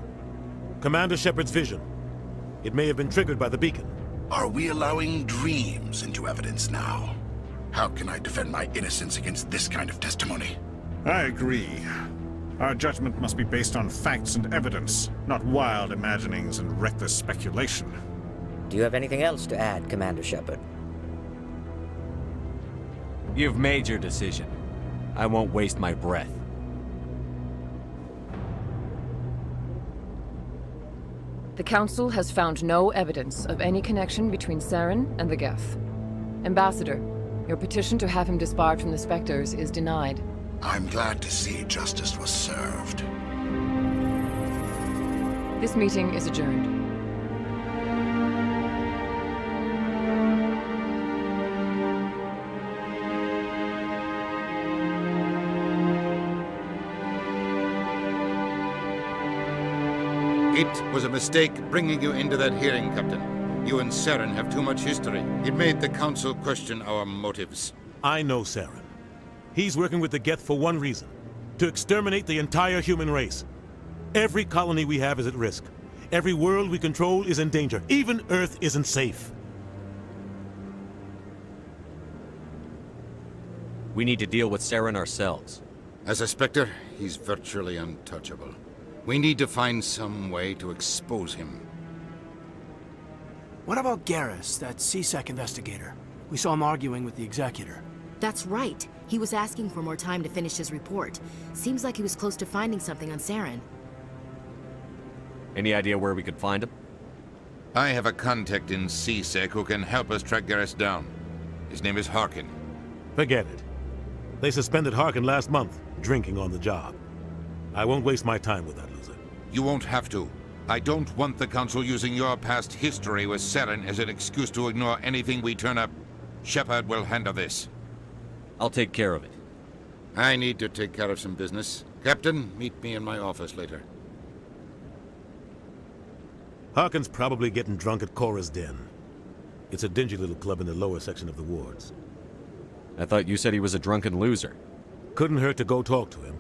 [SPEAKER 8] Commander Shepard's vision. It may have been triggered by the beacon.
[SPEAKER 6] Are we allowing dreams into evidence now? How can I defend my innocence against this kind of testimony?
[SPEAKER 22] I agree. Our judgment must be based on facts and evidence, not wild imaginings and reckless speculation.
[SPEAKER 11] Do you have anything else to add, Commander Shepard?
[SPEAKER 4] You've made your decision. I won't waste my breath.
[SPEAKER 13] The Council has found no evidence of any connection between Saren and the Geth. Ambassador, your petition to have him disbarred from the Spectres is denied.
[SPEAKER 6] I'm glad to see justice was served.
[SPEAKER 13] This meeting is adjourned.
[SPEAKER 2] It was a mistake bringing you into that hearing, Captain. You and Saren have too much history. It made the Council question our motives.
[SPEAKER 8] I know Saren. He's working with the Geth for one reason. To exterminate the entire human race. Every colony we have is at risk. Every world we control is in danger. Even Earth isn't safe.
[SPEAKER 4] We need to deal with Saren ourselves.
[SPEAKER 2] As a Spectre, he's virtually untouchable. We need to find some way to expose him.
[SPEAKER 19] What about Garrus, that C-Sec investigator? We saw him arguing with the Executor.
[SPEAKER 1] That's right. He was asking for more time to finish his report. Seems like he was close to finding something on Saren.
[SPEAKER 4] Any idea where we could find him?
[SPEAKER 2] I have a contact in C-Sec who can help us track Garrus down. His name is Harkin.
[SPEAKER 8] Forget it. They suspended Harkin last month, drinking on the job. I won't waste my time with that loser.
[SPEAKER 2] You won't have to. I don't want the Council using your past history with Saren as an excuse to ignore anything we turn up. Shepard will handle this.
[SPEAKER 4] I'll take care of it.
[SPEAKER 2] I need to take care of some business. Captain, meet me in my office later.
[SPEAKER 8] Harkin's probably getting drunk at Cora's Den. It's a dingy little club in the lower section of the wards.
[SPEAKER 4] I thought you said he was a drunken loser.
[SPEAKER 8] Couldn't hurt to go talk to him.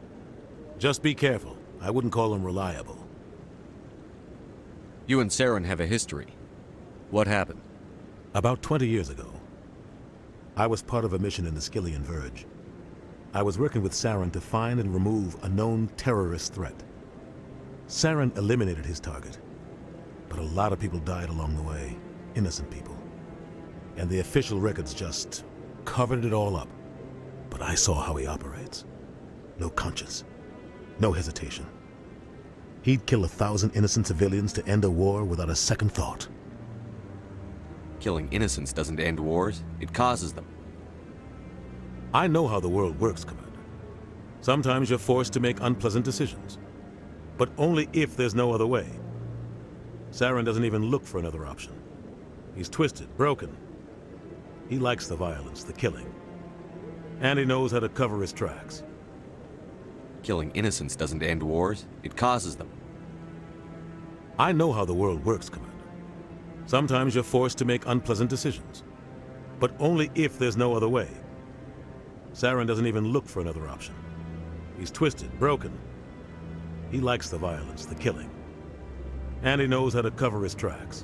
[SPEAKER 8] Just be careful. I wouldn't call him reliable.
[SPEAKER 4] You and Saren have a history. What happened?
[SPEAKER 8] About 20 years ago, I was part of a mission in the Skillian Verge. I was working with Saren to find and remove a known terrorist threat. Saren eliminated his target, but a lot of people died along the way, innocent people. And the official records just covered it all up. But I saw how he operates. No conscience. No hesitation. He'd kill 1,000 innocent civilians to end a war without a second thought.
[SPEAKER 4] Killing innocents doesn't end wars, it causes them.
[SPEAKER 8] I know how the world works, Commander. Sometimes you're forced to make unpleasant decisions. But only if there's no other way. Saren doesn't even look for another option. He's twisted, broken. He likes the violence, the killing. And he knows how to cover his tracks.
[SPEAKER 4] Killing innocents doesn't end wars, it causes them.
[SPEAKER 8] I know how the world works, Commander. Sometimes you're forced to make unpleasant decisions. But only if there's no other way. Saren doesn't even look for another option. He's twisted, broken. He likes the violence, the killing. And he knows how to cover his tracks.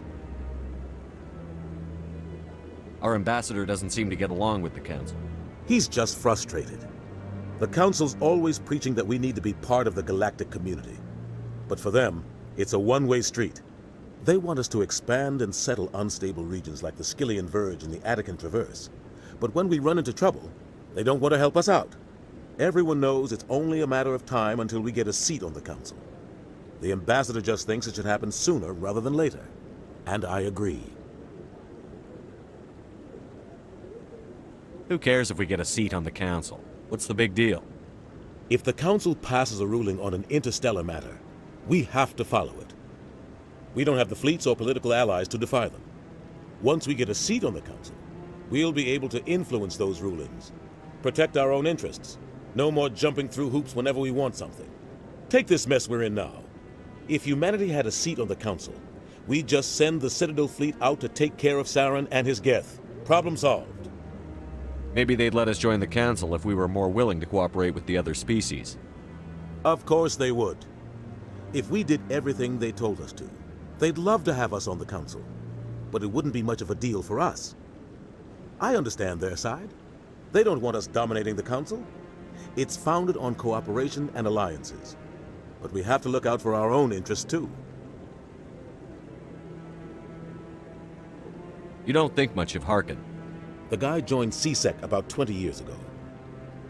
[SPEAKER 4] Our ambassador doesn't seem to get along with the Council.
[SPEAKER 8] He's just frustrated. The Council's always preaching that we need to be part of the galactic community. But for them, it's a one-way street. They want us to expand and settle unstable regions like the Skillian Verge and the Attican Traverse. But when we run into trouble, they don't want to help us out. Everyone knows it's only a matter of time until we get a seat on the council. The ambassador just thinks it should happen sooner rather than later. And I agree.
[SPEAKER 4] Who cares if we get a seat on the council? What's the big deal?
[SPEAKER 8] If the council passes a ruling on an interstellar matter, we have to follow it. We don't have the fleets or political allies to defy them. Once we get a seat on the council, we'll be able to influence those rulings, protect our own interests. No more jumping through hoops whenever we want something. Take this mess we're in now. If humanity had a seat on the council, we'd just send the Citadel fleet out to take care of Saren and his Geth. Problem solved.
[SPEAKER 4] Maybe they'd let us join the council if we were more willing to cooperate with the other species.
[SPEAKER 8] Of course they would. If we did everything they told us to, they'd love to have us on the council. But it wouldn't be much of a deal for us. I understand their side. They don't want us dominating the council. It's founded on cooperation and alliances. But we have to look out for our own interests too.
[SPEAKER 4] You don't think much of Harkin.
[SPEAKER 8] The guy joined C-Sec about 20 years ago.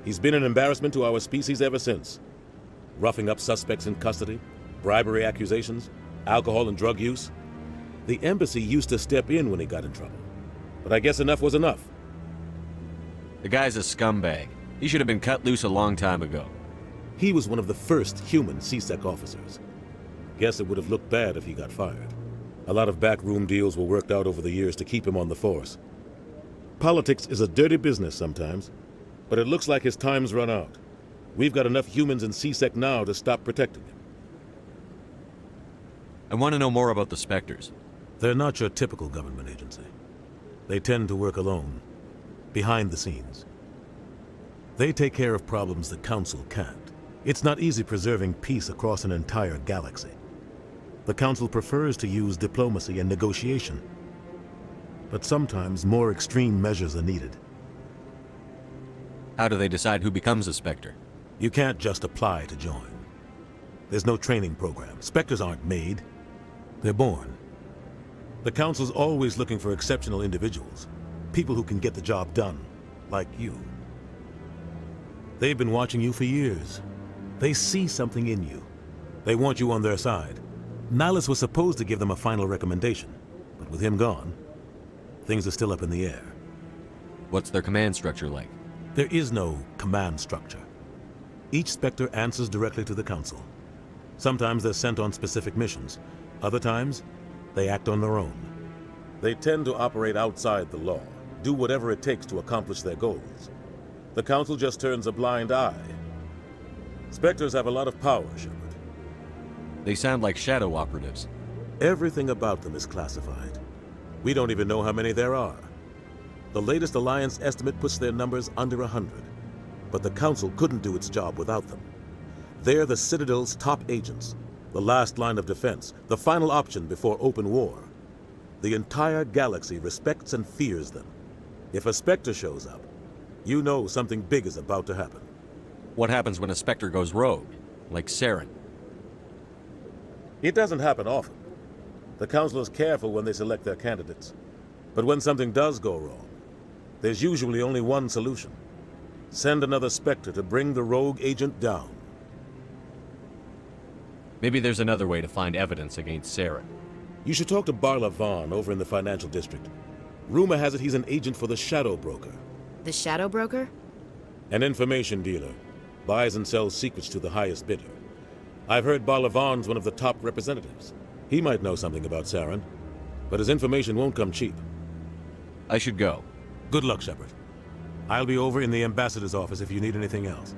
[SPEAKER 8] He's been an embarrassment to our species ever since. Roughing up suspects in custody, bribery accusations, alcohol and drug use. The embassy used to step in when he got in trouble. But I guess enough was enough.
[SPEAKER 4] The guy's a scumbag. He should have been cut loose a long time ago.
[SPEAKER 8] He was one of the first human C-Sec officers. Guess it would have looked bad if he got fired. A lot of backroom deals were worked out over the years to keep him on the force. Politics is a dirty business sometimes, but it looks like his time's run out. We've got enough humans in C-Sec now to stop protecting him.
[SPEAKER 4] I want to know more about the Spectres.
[SPEAKER 8] They're not your typical government agency. They tend to work alone, behind the scenes. They take care of problems the Council can't. It's not easy preserving peace across an entire galaxy. The Council prefers to use diplomacy and negotiation. But sometimes more extreme measures are needed.
[SPEAKER 4] How do they decide who becomes a Spectre?
[SPEAKER 8] You can't just apply to join. There's no training program. Spectres aren't made. They're born. The Council's always looking for exceptional individuals. People who can get the job done, like you. They've been watching you for years. They see something in you. They want you on their side. Nihilus was supposed to give them a final recommendation, but with him gone, things are still up in the air.
[SPEAKER 4] What's their command structure like?
[SPEAKER 8] There is no command structure. Each Spectre answers directly to the Council. Sometimes they're sent on specific missions. Other times, they act on their own. They tend to operate outside the law, do whatever it takes to accomplish their goals. The Council just turns a blind eye. Spectres have a lot of power, Shepard.
[SPEAKER 4] They sound like shadow operatives.
[SPEAKER 8] Everything about them is classified. We don't even know how many there are. The latest Alliance estimate puts their numbers under 100. But the Council couldn't do its job without them. They're the Citadel's top agents, the last line of defense, the final option before open war. The entire galaxy respects and fears them. If a Spectre shows up, you know something big is about to happen.
[SPEAKER 4] What happens when a Spectre goes rogue, like Saren?
[SPEAKER 8] It doesn't happen often. The Council is careful when they select their candidates. But when something does go wrong, there's usually only one solution. Send another Spectre to bring the rogue agent down.
[SPEAKER 4] Maybe there's another way to find evidence against Saren.
[SPEAKER 8] You should talk to Barla Vaughn over in the financial district. Rumor has it he's an agent for the Shadow Broker.
[SPEAKER 1] The Shadow Broker?
[SPEAKER 8] An information dealer. Buys and sells secrets to the highest bidder. I've heard Barla Vaughn's one of the top representatives. He might know something about Saren, but his information won't come cheap.
[SPEAKER 4] I should go.
[SPEAKER 8] Good luck, Shepard. I'll be over in the ambassador's office if you need anything else.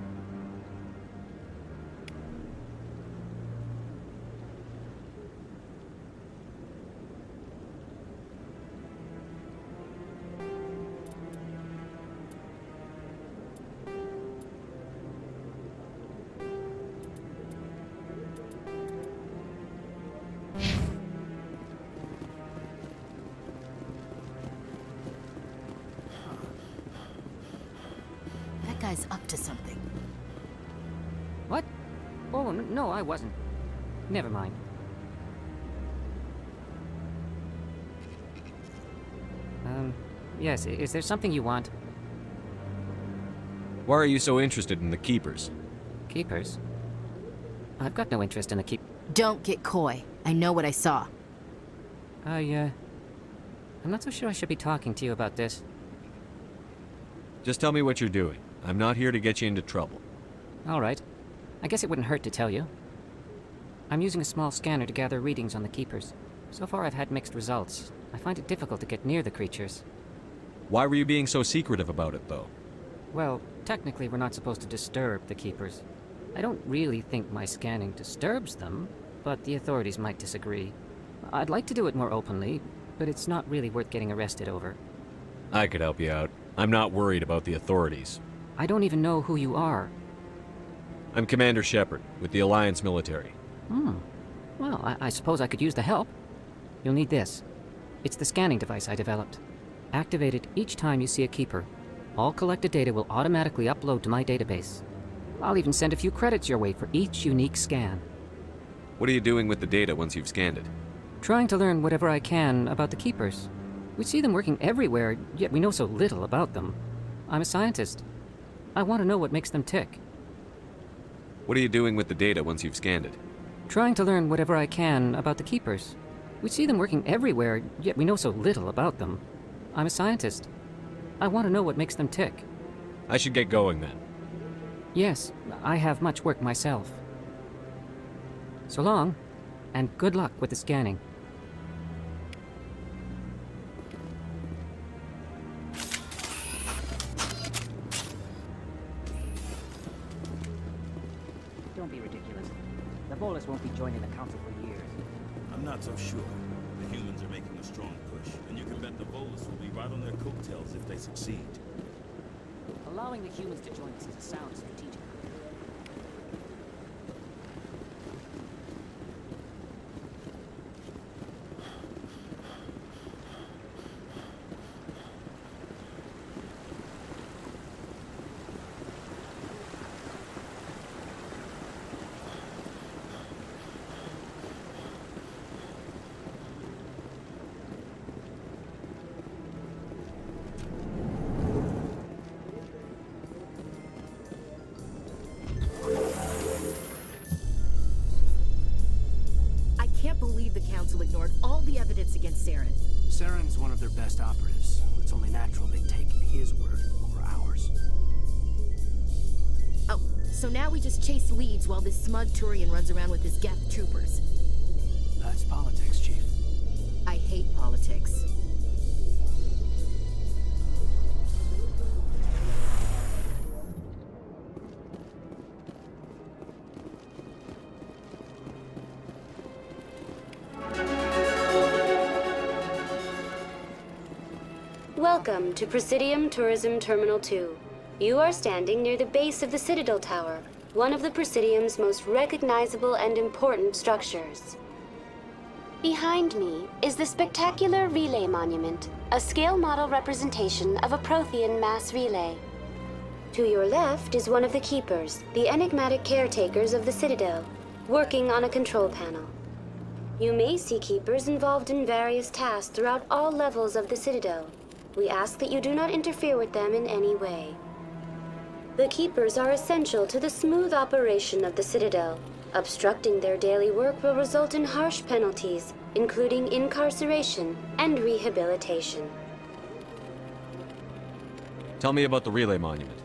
[SPEAKER 1] That guy's up to something.
[SPEAKER 7] What? Oh, no, I wasn't. Never mind. Yes, is there something you want?
[SPEAKER 4] Why are you so interested in the Keepers?
[SPEAKER 7] Keepers? I've got no interest in the
[SPEAKER 1] Don't get coy. I know what I saw.
[SPEAKER 7] I'm not so sure I should be talking to you about this.
[SPEAKER 4] Just tell me what you're doing. I'm not here to get you into trouble.
[SPEAKER 7] All right. I guess it wouldn't hurt to tell you. I'm using a small scanner to gather readings on the Keepers. So far I've had mixed results. I find it difficult to get near the creatures.
[SPEAKER 4] Why were you being so secretive about it, though?
[SPEAKER 7] Well, technically we're not supposed to disturb the Keepers. I don't really think my scanning disturbs them, but the authorities might disagree. I'd like to do it more openly, but it's not really worth getting arrested over.
[SPEAKER 4] I could help you out. I'm not worried about the authorities.
[SPEAKER 7] I don't even know who you are.
[SPEAKER 4] I'm Commander Shepard, with the Alliance military.
[SPEAKER 7] Well, I suppose I could use the help. You'll need this. It's the scanning device I developed. Activate it each time you see a Keeper. All collected data will automatically upload to my database. I'll even send a few credits your way for each unique scan.
[SPEAKER 4] What are you doing with the data once you've scanned it?
[SPEAKER 7] Trying to learn whatever I can about the Keepers. We see them working everywhere, yet we know so little about them. I'm a scientist. I want to know what makes them tick.
[SPEAKER 4] What are you doing with the data once you've scanned it?
[SPEAKER 7] Trying to learn whatever I can about the Keepers. We see them working everywhere, yet we know so little about them. I'm a scientist. I want to know what makes them tick.
[SPEAKER 4] I should get going then.
[SPEAKER 7] Yes, I have much work myself. So long, and good luck with the scanning. Don't be ridiculous. The Volus won't be joining the Council for years.
[SPEAKER 9] I'm not so sure. The humans are making a strong push, and you can bet the Volus will be right on their coattails if they succeed.
[SPEAKER 7] Allowing the humans to join us is a sound strategic.
[SPEAKER 1] Council ignored all the evidence against Saren.
[SPEAKER 19] Saren's one of their best operatives. It's only natural they take his word over ours.
[SPEAKER 1] Oh, so now we just chase leads while this smug Turian runs around with his Geth troopers.
[SPEAKER 19] That's politics, Chief.
[SPEAKER 1] I hate politics.
[SPEAKER 14] Welcome to Presidium Tourism Terminal 2. You are standing near the base of the Citadel Tower, one of the Presidium's most recognizable and important structures. Behind me is the spectacular Relay Monument, a scale model representation of a Prothean mass relay. To your left is one of the Keepers, the enigmatic caretakers of the Citadel, working on a control panel. You may see Keepers involved in various tasks throughout all levels of the Citadel. We ask that you do not interfere with them in any way. The Keepers are essential to the smooth operation of the Citadel. Obstructing their daily work will result in harsh penalties, including incarceration and rehabilitation.
[SPEAKER 4] Tell me about the Relay Monument.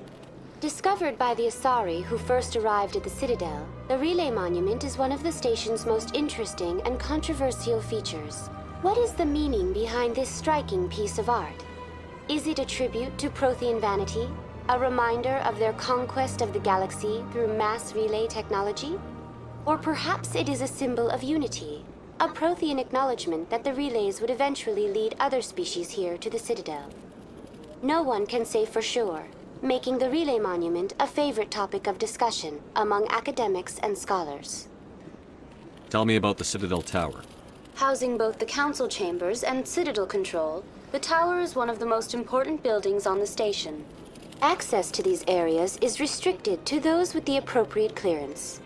[SPEAKER 14] Discovered by the Asari who first arrived at the Citadel, the Relay Monument is one of the station's most interesting and controversial features. What is the meaning behind this striking piece of art? Is it a tribute to Prothean vanity? A reminder of their conquest of the galaxy through mass relay technology? Or perhaps it is a symbol of unity, a Prothean acknowledgement that the relays would eventually lead other species here to the Citadel. No one can say for sure, making the Relay Monument a favorite topic of discussion among academics and scholars.
[SPEAKER 4] Tell me about the Citadel Tower.
[SPEAKER 14] Housing both the Council chambers and Citadel control, the tower is one of the most important buildings on the station. Access to these areas is restricted to those with the appropriate clearance.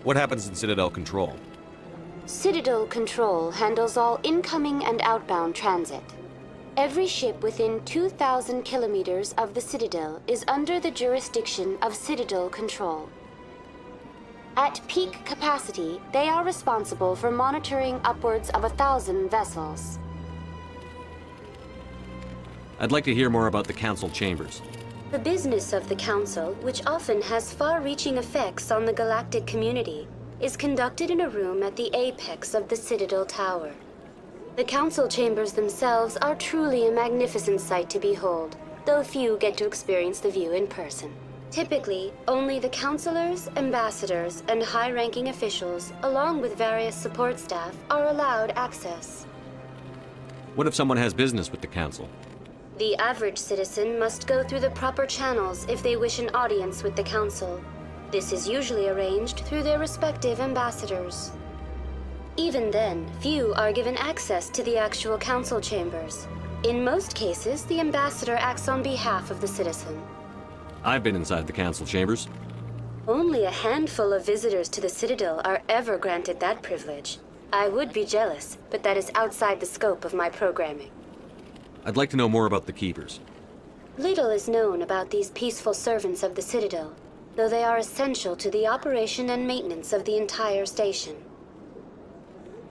[SPEAKER 4] What happens in Citadel Control?
[SPEAKER 14] Citadel Control handles all incoming and outbound transit. Every ship within 2,000 kilometers of the Citadel is under the jurisdiction of Citadel Control. At peak capacity, they are responsible for monitoring upwards of 1,000 vessels.
[SPEAKER 3] I'd like to hear more about the Council chambers.
[SPEAKER 14] The business of the Council, which often has far-reaching effects on the galactic community, is conducted in a room at the apex of the Citadel Tower. The Council chambers themselves are truly a magnificent sight to behold, though few get to experience the view in person. Typically, only the councilors, ambassadors, and high-ranking officials, along with various support staff, are allowed access.
[SPEAKER 3] What if someone has business with the Council?
[SPEAKER 14] The average citizen must go through the proper channels if they wish an audience with the Council. This is usually arranged through their respective ambassadors. Even then, few are given access to the actual Council chambers. In most cases, the ambassador acts on behalf of the citizen.
[SPEAKER 3] I've been inside the Council chambers.
[SPEAKER 14] Only a handful of visitors to the Citadel are ever granted that privilege. I would be jealous, but that is outside the scope of my programming.
[SPEAKER 3] I'd like to know more about the Keepers.
[SPEAKER 14] Little is known about these peaceful servants of the Citadel, though they are essential to the operation and maintenance of the entire station.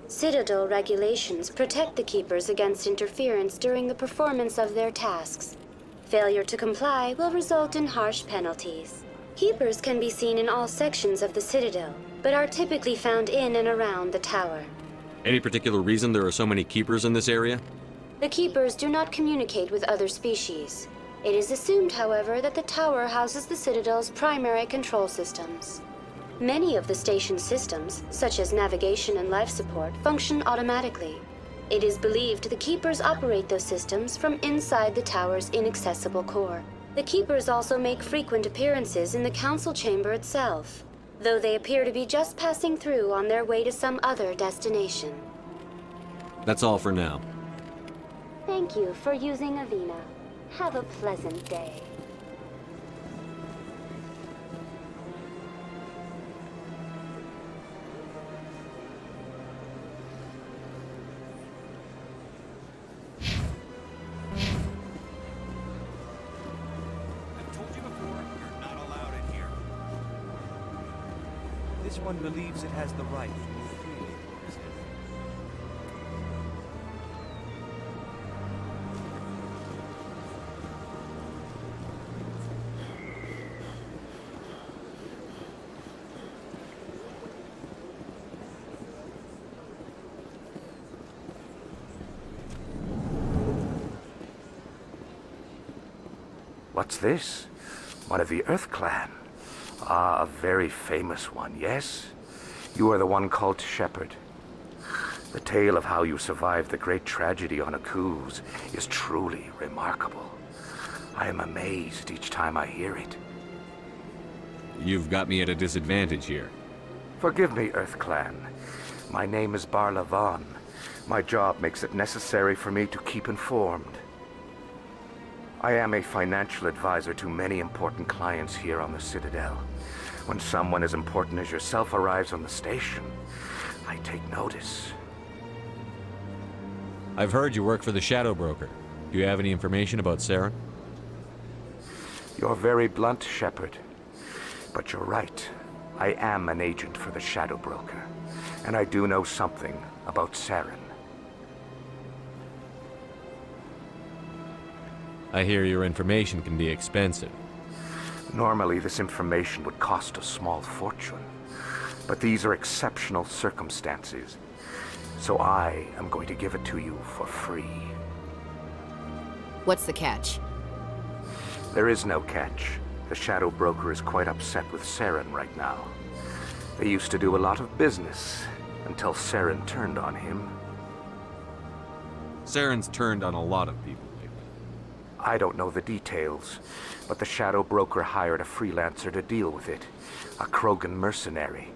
[SPEAKER 14] Citadel regulations protect the Keepers against interference during the performance of their tasks. Failure to comply will result in harsh penalties. Keepers can be seen in all sections of the Citadel, but are typically found in and around the tower.
[SPEAKER 3] Any particular reason there are so many Keepers in this area?
[SPEAKER 14] The Keepers do not communicate with other species. It is assumed, however, that the tower houses the Citadel's primary control systems. Many of the station's systems, such as navigation and life support, function automatically. It is believed the Keepers operate those systems from inside the tower's inaccessible core. The Keepers also make frequent appearances in the Council chamber itself, though they appear to be just passing through on their way to some other destination.
[SPEAKER 3] That's all for now.
[SPEAKER 14] Thank you for using Avina. Have a pleasant day.
[SPEAKER 10] This one believes it has the right to move freely.
[SPEAKER 23] What's this? One of the Earth Clan. Ah, a very famous one, yes? You are the one called Shepard. The tale of how you survived the great tragedy on Akuz is truly remarkable. I am amazed each time I hear it.
[SPEAKER 3] You've got me at a disadvantage here.
[SPEAKER 23] Forgive me, Earth Clan. My name is Barla Vaughn. My job makes it necessary for me to keep informed. I am a financial advisor to many important clients here on the Citadel. When someone as important as yourself arrives on the station, I take notice.
[SPEAKER 3] I've heard you work for the Shadow Broker. Do you have any information about Saren?
[SPEAKER 23] You're very blunt, Shepard. But you're right. I am an agent for the Shadow Broker, and I do know something about Saren.
[SPEAKER 3] I hear your information can be expensive.
[SPEAKER 23] Normally, this information would cost a small fortune. But these are exceptional circumstances, so I am going to give it to you for free.
[SPEAKER 1] What's the catch?
[SPEAKER 23] There is no catch. The Shadow Broker is quite upset with Saren right now. They used to do a lot of business, until Saren turned on him.
[SPEAKER 3] Saren's turned on a lot of people.
[SPEAKER 23] I don't know the details, but the Shadow Broker hired a freelancer to deal with it. A Krogan mercenary.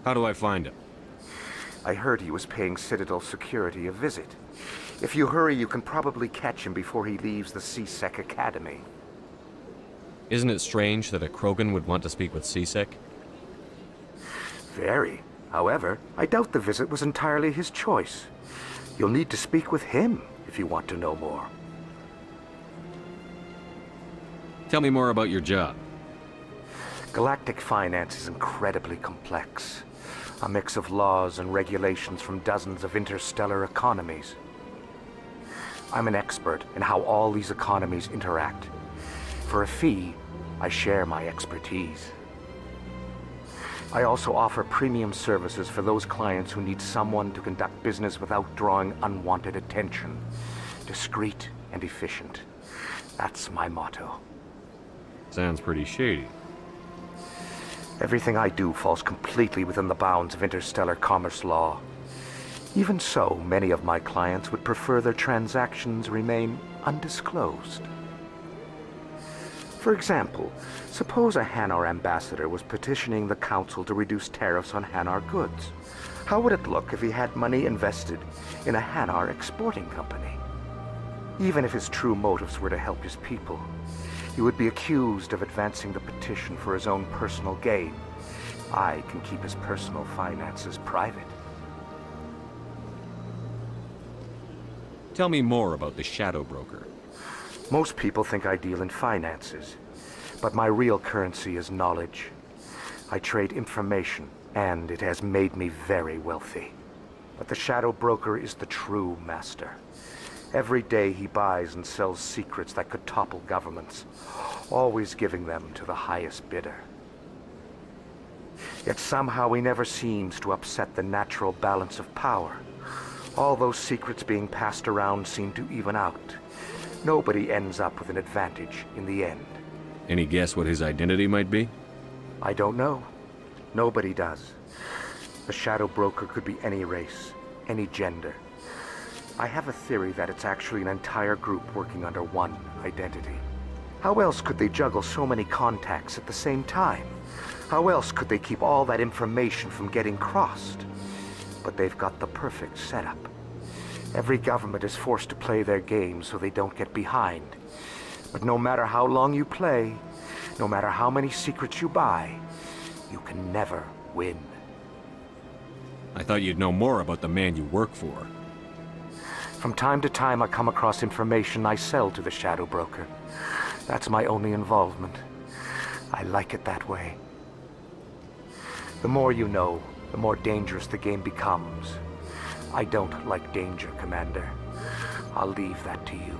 [SPEAKER 3] How do I find him?
[SPEAKER 23] I heard he was paying Citadel security a visit. If you hurry, you can probably catch him before he leaves the C-Sec Academy.
[SPEAKER 3] Isn't it strange that a Krogan would want to speak with C-Sec?
[SPEAKER 23] Very. However, I doubt the visit was entirely his choice. You'll need to speak with him if you want to know more.
[SPEAKER 3] Tell me more about your job.
[SPEAKER 23] Galactic finance is incredibly complex. A mix of laws and regulations from dozens of interstellar economies. I'm an expert in how all these economies interact. For a fee, I share my expertise. I also offer premium services for those clients who need someone to conduct business without drawing unwanted attention. Discreet and efficient. That's my motto.
[SPEAKER 3] Sounds pretty shady.
[SPEAKER 23] Everything I do falls completely within the bounds of interstellar commerce law. Even so, many of my clients would prefer their transactions remain undisclosed. For example, suppose a Hanar ambassador was petitioning the Council to reduce tariffs on Hanar goods. How would it look if he had money invested in a Hanar exporting company? Even if his true motives were to help his people, he would be accused of advancing the petition for his own personal gain. I can keep his personal finances private.
[SPEAKER 3] Tell me more about the Shadow Broker.
[SPEAKER 23] Most people think I deal in finances, but my real currency is knowledge. I trade information, and it has made me very wealthy. But the Shadow Broker is the true master. Every day he buys and sells secrets that could topple governments, always giving them to the highest bidder. Yet somehow he never seems to upset the natural balance of power. All those secrets being passed around seem to even out. Nobody ends up with an advantage in the end.
[SPEAKER 3] Any guess what his identity might be?
[SPEAKER 23] I don't know. Nobody does. The Shadow Broker could be any race, any gender. I have a theory that it's actually an entire group working under one identity. How else could they juggle so many contacts at the same time? How else could they keep all that information from getting crossed? But they've got the perfect setup. Every government is forced to play their game so they don't get behind. But no matter how long you play, no matter how many secrets you buy, you can never win.
[SPEAKER 3] I thought you'd know more about the man you work for.
[SPEAKER 23] From time to time I come across information I sell to the Shadow Broker. That's my only involvement. I like it that way. The more you know, the more dangerous the game becomes. I don't like danger, Commander. I'll leave that to you.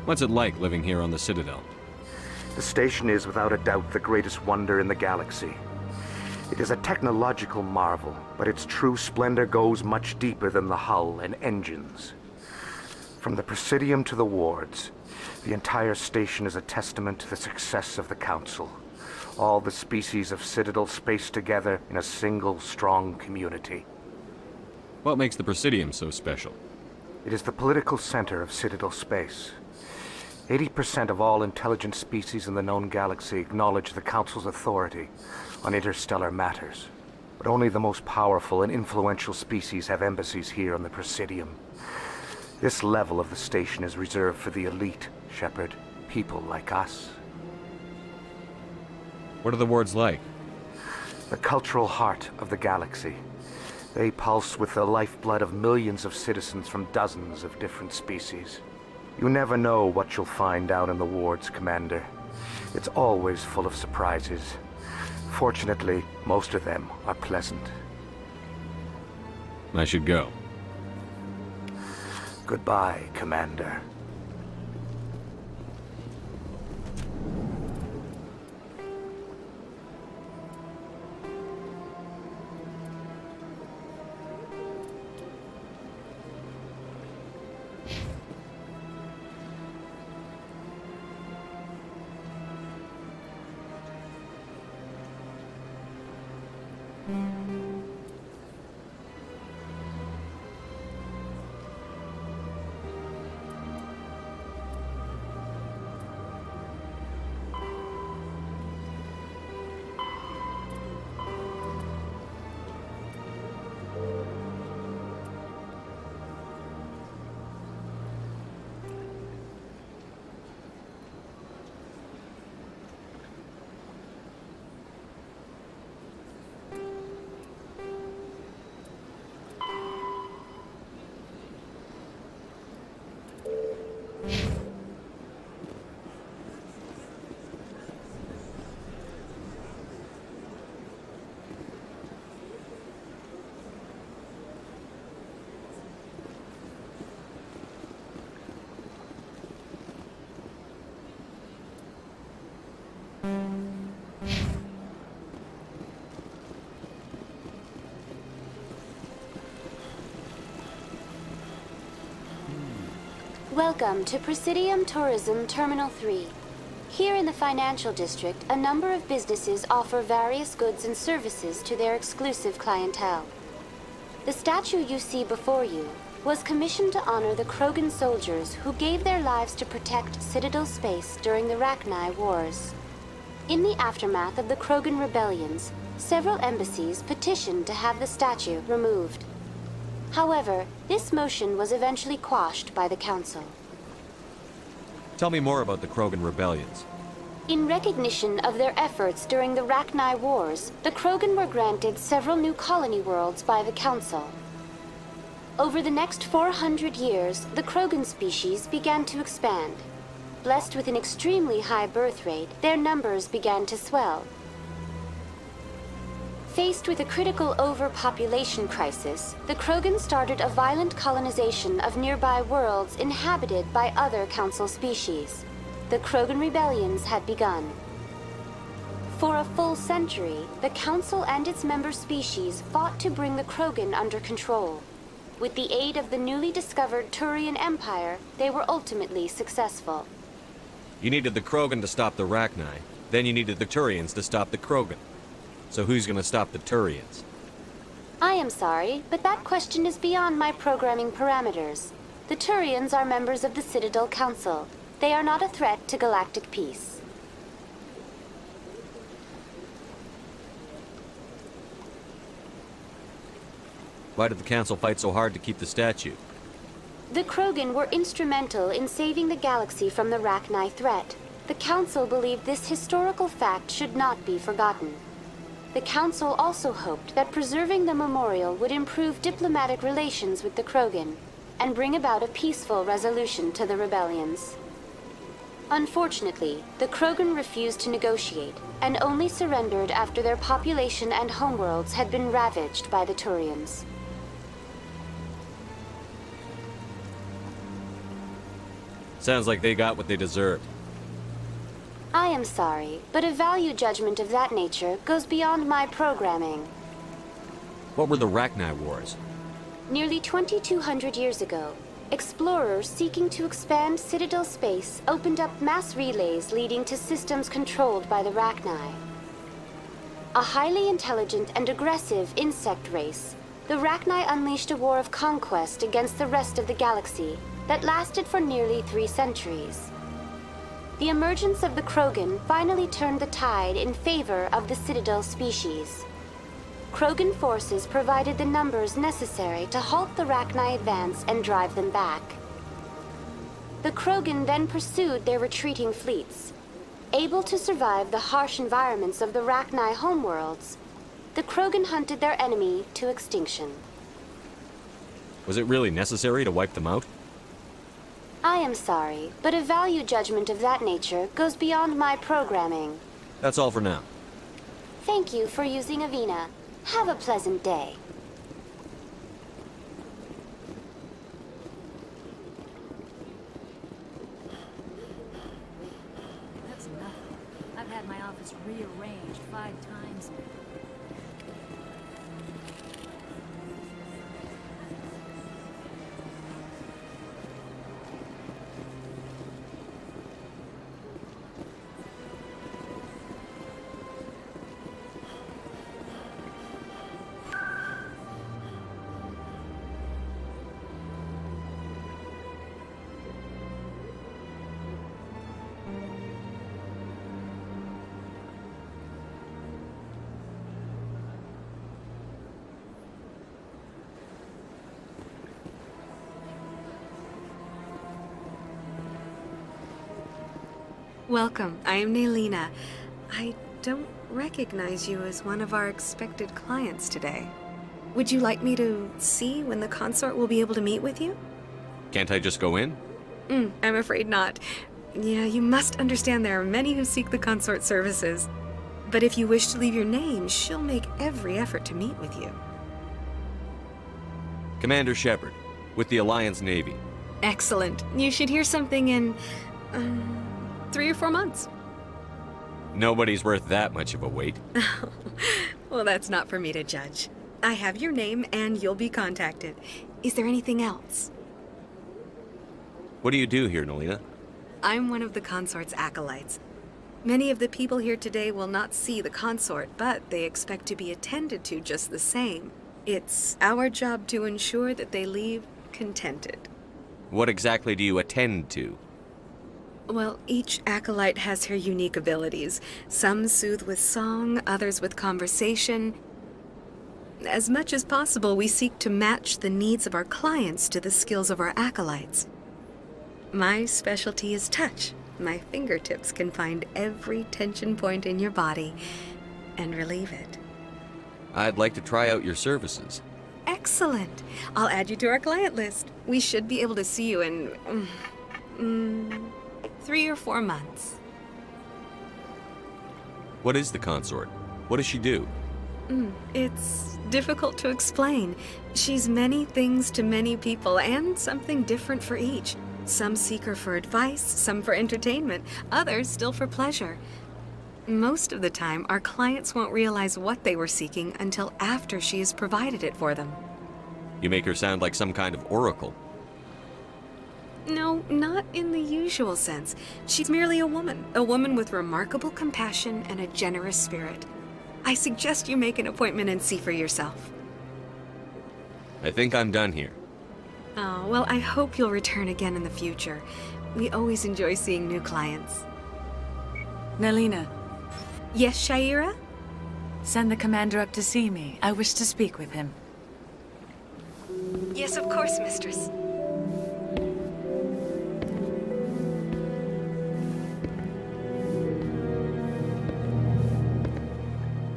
[SPEAKER 3] What's it like living here on the Citadel?
[SPEAKER 23] The station is without a doubt the greatest wonder in the galaxy. It is a technological marvel, but its true splendor goes much deeper than the hull and engines. From the Presidium to the wards, the entire station is a testament to the success of the Council. All the species of Citadel spaced together in a single, strong community.
[SPEAKER 3] What makes the Presidium so special?
[SPEAKER 23] It is the political center of Citadel space. 80% of all intelligent species in the known galaxy acknowledge the Council's authority on interstellar matters. But only the most powerful and influential species have embassies here on the Presidium. This level of the station is reserved for the elite, Shepard. People like us.
[SPEAKER 3] What are the wards like?
[SPEAKER 23] The cultural heart of the galaxy. They pulse with the lifeblood of millions of citizens from dozens of different species. You never know what you'll find out in the wards, Commander. It's always full of surprises. Fortunately, most of them are pleasant.
[SPEAKER 3] I should go.
[SPEAKER 23] Goodbye, Commander.
[SPEAKER 14] Welcome to Presidium Tourism Terminal 3. Here in the financial district, a number of businesses offer various goods and services to their exclusive clientele. The statue you see before you was commissioned to honor the Krogan soldiers who gave their lives to protect Citadel space during the Rachni Wars. In the aftermath of the Krogan rebellions, several embassies petitioned to have the statue removed. However, this motion was eventually quashed by the Council.
[SPEAKER 3] Tell me more about the Krogan rebellions.
[SPEAKER 14] In recognition of their efforts during the Rachni Wars, the Krogan were granted several new colony worlds by the Council. Over the next 400 years, the Krogan species began to expand. Blessed with an extremely high birth rate, their numbers began to swell. Faced with a critical overpopulation crisis, the Krogan started a violent colonization of nearby worlds inhabited by other Council species. The Krogan rebellions had begun. For a full century, the Council and its member species fought to bring the Krogan under control. With the aid of the newly discovered Turian Empire, they were ultimately successful.
[SPEAKER 3] You needed the Krogan to stop the Rachni, then you needed the Turians to stop the Krogan. So who's gonna stop the Turians?
[SPEAKER 14] I am sorry, but that question is beyond my programming parameters. The Turians are members of the Citadel Council. They are not a threat to galactic peace.
[SPEAKER 3] Why did the Council fight so hard to keep the statue?
[SPEAKER 14] The Krogan were instrumental in saving the galaxy from the Rachni threat. The Council believed this historical fact should not be forgotten. The Council also hoped that preserving the memorial would improve diplomatic relations with the Krogan and bring about a peaceful resolution to the rebellions. Unfortunately, the Krogan refused to negotiate and only surrendered after their population and homeworlds had been ravaged by the Turians.
[SPEAKER 3] Sounds like they got what they deserved.
[SPEAKER 14] I am sorry, but a value judgment of that nature goes beyond my programming.
[SPEAKER 3] What were the Rachni Wars?
[SPEAKER 14] Nearly 2,200 years ago, explorers seeking to expand Citadel space opened up mass relays leading to systems controlled by the Rachni. A highly intelligent and aggressive insect race, the Rachni unleashed a war of conquest against the rest of the galaxy that lasted for nearly 3 centuries. The emergence of the Krogan finally turned the tide in favor of the Citadel species. Krogan forces provided the numbers necessary to halt the Rachni advance and drive them back. The Krogan then pursued their retreating fleets. Able to survive the harsh environments of the Rachni homeworlds, the Krogan hunted their enemy to extinction.
[SPEAKER 3] Was it really necessary to wipe them out?
[SPEAKER 14] I am sorry, but a value judgment of that nature goes beyond my programming.
[SPEAKER 3] That's all for now.
[SPEAKER 14] Thank you for using Avina. Have a pleasant day.
[SPEAKER 5] That's nothing. I've had my office rearranged 5 times now.
[SPEAKER 12] Welcome, I am Naylina. I don't recognize you as one of our expected clients today. Would you like me to see when the consort will be able to meet with you?
[SPEAKER 3] Can't I just go in?
[SPEAKER 12] I'm afraid not. Yeah, you must understand there are many who seek the consort services. But if you wish to leave your name, she'll make every effort to meet with you.
[SPEAKER 3] Commander Shepard, with the Alliance Navy.
[SPEAKER 12] Excellent. You should hear something in 3 or 4 months.
[SPEAKER 3] Nobody's worth that much of a wait.
[SPEAKER 12] Well, that's not for me to judge. I have your name and you'll be contacted. Is there anything else?
[SPEAKER 3] What do you do here, Nelina?
[SPEAKER 12] I'm one of the consort's acolytes. Many of the people here today will not see the consort, but they expect to be attended to just the same. It's our job to ensure that they leave contented.
[SPEAKER 3] What exactly do you attend to?
[SPEAKER 12] Well, each acolyte has her unique abilities. Some soothe with song, others with conversation. As much as possible, we seek to match the needs of our clients to the skills of our acolytes. My specialty is touch. My fingertips can find every tension point in your body and relieve it.
[SPEAKER 3] I'd like to try out your services.
[SPEAKER 12] Excellent. I'll add you to our client list. We should be able to see you in 3 or 4 months.
[SPEAKER 3] What is the consort? What does she do?
[SPEAKER 12] It's difficult to explain. She's many things to many people, and something different for each. Some seek her for advice, some for entertainment, others still for pleasure. Most of the time, our clients won't realize what they were seeking until after she has provided it for them.
[SPEAKER 3] You make her sound like some kind of oracle.
[SPEAKER 12] No, not in the usual sense. She's merely a woman with remarkable compassion and a generous spirit. I suggest you make an appointment and see for yourself.
[SPEAKER 3] I think I'm done here.
[SPEAKER 12] Oh, well, I hope you'll return again in the future. We always enjoy seeing new clients.
[SPEAKER 15] Nelina.
[SPEAKER 12] Yes, Shaira?
[SPEAKER 15] Send the commander up to see me. I wish to speak with him.
[SPEAKER 12] Yes, of course, mistress.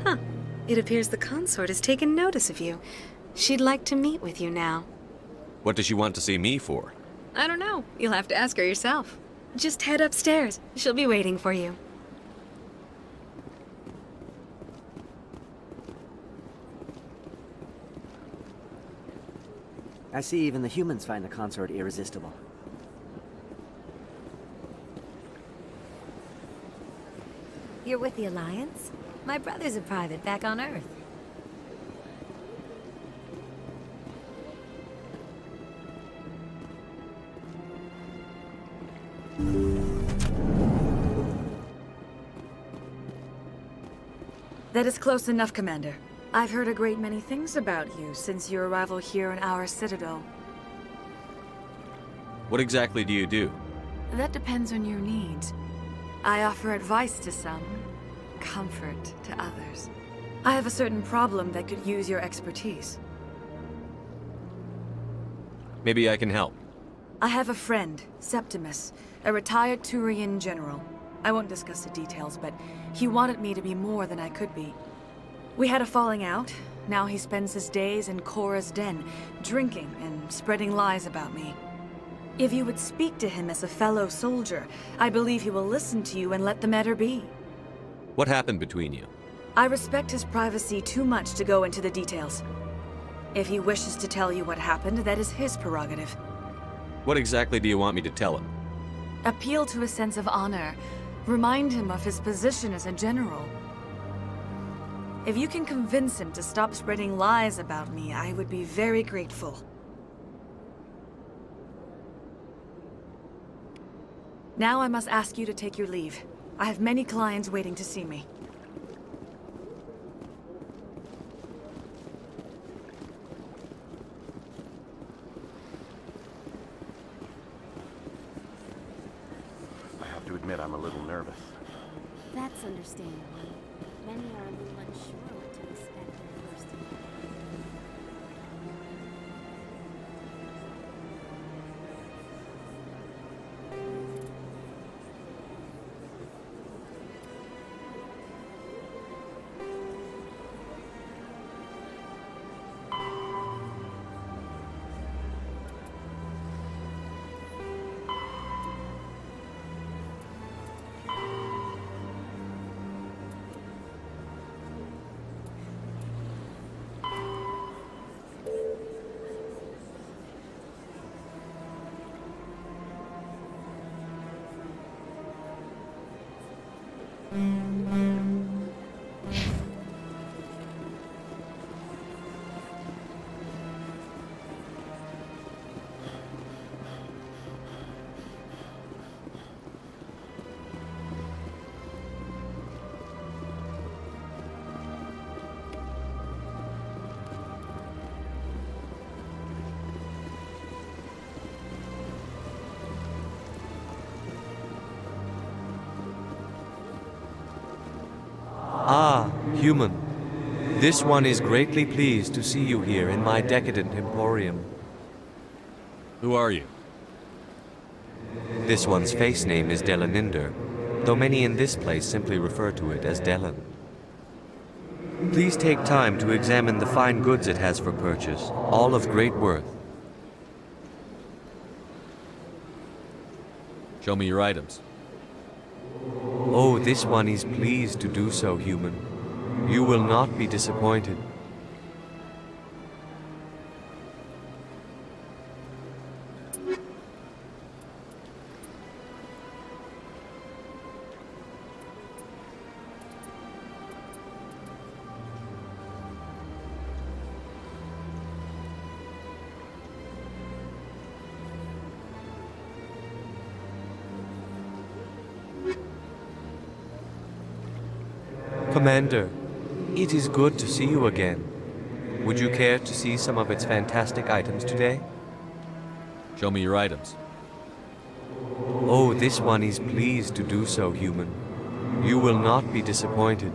[SPEAKER 12] Huh. It appears the consort has taken notice of you. She'd like to meet with you now.
[SPEAKER 3] What does she want to see me for?
[SPEAKER 12] I don't know. You'll have to ask her yourself. Just head upstairs. She'll be waiting for you.
[SPEAKER 17] I see even the humans find the consort irresistible.
[SPEAKER 5] You're with the Alliance? My brother's a private back on Earth.
[SPEAKER 15] That is close enough, Commander. I've heard a great many things about you since your arrival here in our citadel.
[SPEAKER 3] What exactly do you do?
[SPEAKER 15] That depends on your needs. I offer advice to some, comfort to others. I have a certain problem that could use your expertise.
[SPEAKER 3] Maybe I can help.
[SPEAKER 15] I have a friend, Septimus, a retired Turian general. I won't discuss the details, but he wanted me to be more than I could be. We had a falling out. Now he spends his days in Korra's den, drinking and spreading lies about me. If you would speak to him as a fellow soldier, I believe he will listen to you and let the matter be.
[SPEAKER 3] What happened between you?
[SPEAKER 15] I respect his privacy too much to go into the details. If he wishes to tell you what happened, that is his prerogative.
[SPEAKER 3] What exactly do you want me to tell him?
[SPEAKER 15] Appeal to his sense of honor. Remind him of his position as a general. If you can convince him to stop spreading lies about me, I would be very grateful. Now I must ask you to take your leave. I have many clients waiting to see me.
[SPEAKER 23] I have to admit I'm a little nervous.
[SPEAKER 5] That's understandable. Many are a little unsure what to expect their first encounter.
[SPEAKER 3] Ah, human. This one is greatly pleased to see you here in my decadent emporium. Who are you? This one's face name is Delaninder, though many in this place simply refer to it as Delan. Please take time to examine the fine goods it has for purchase, all of great worth.
[SPEAKER 4] Show me your items.
[SPEAKER 3] Oh, this one is pleased to do so, human. You will not be disappointed. Commander, it is good to see you again. Would you care to see some of its fantastic items today?
[SPEAKER 4] Show me your items.
[SPEAKER 3] Oh, this one is pleased to do so, human. You will not be disappointed.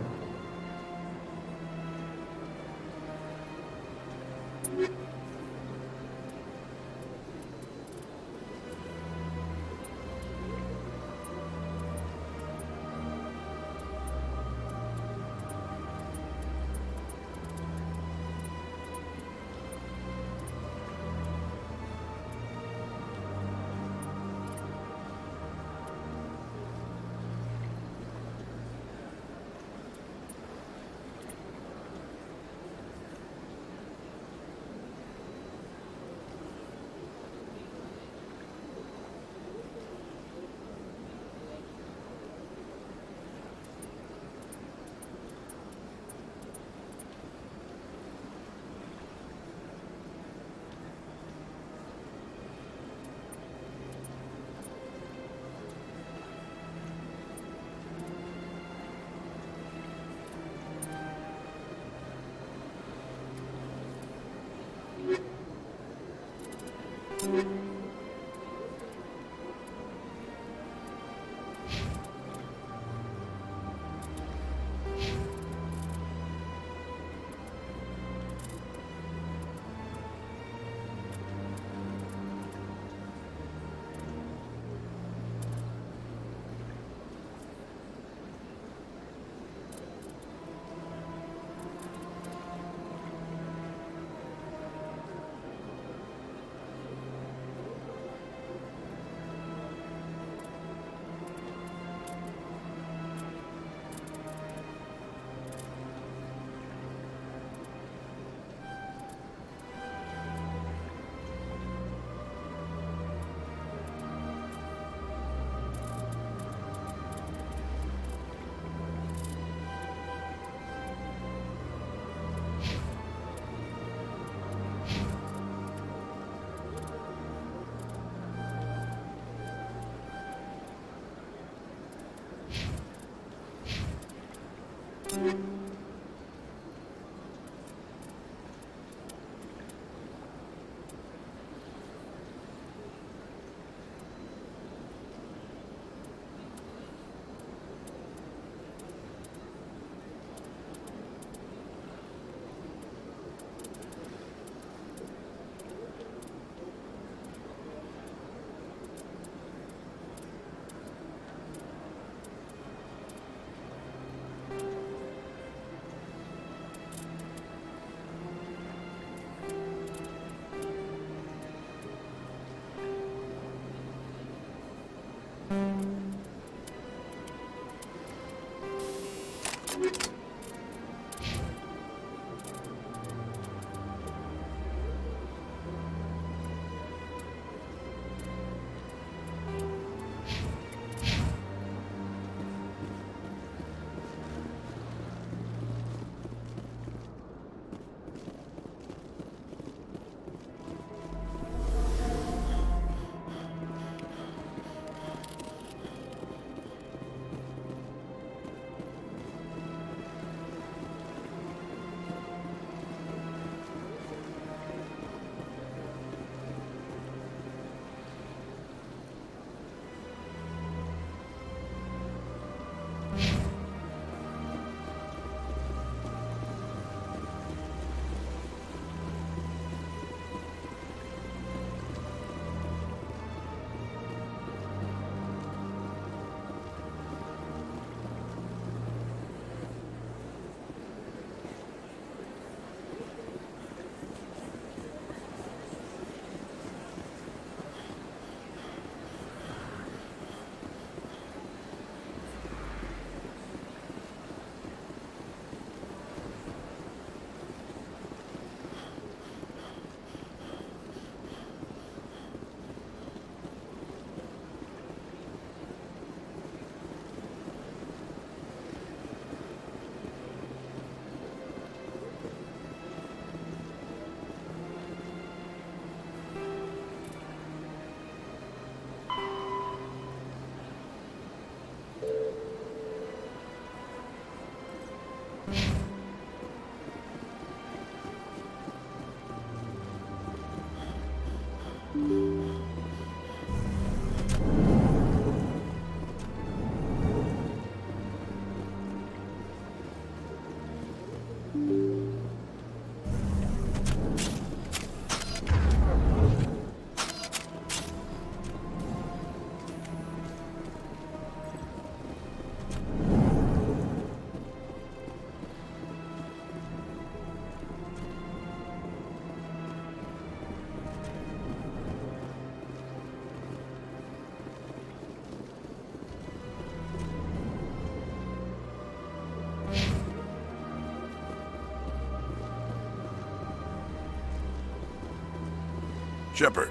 [SPEAKER 16] Shepard,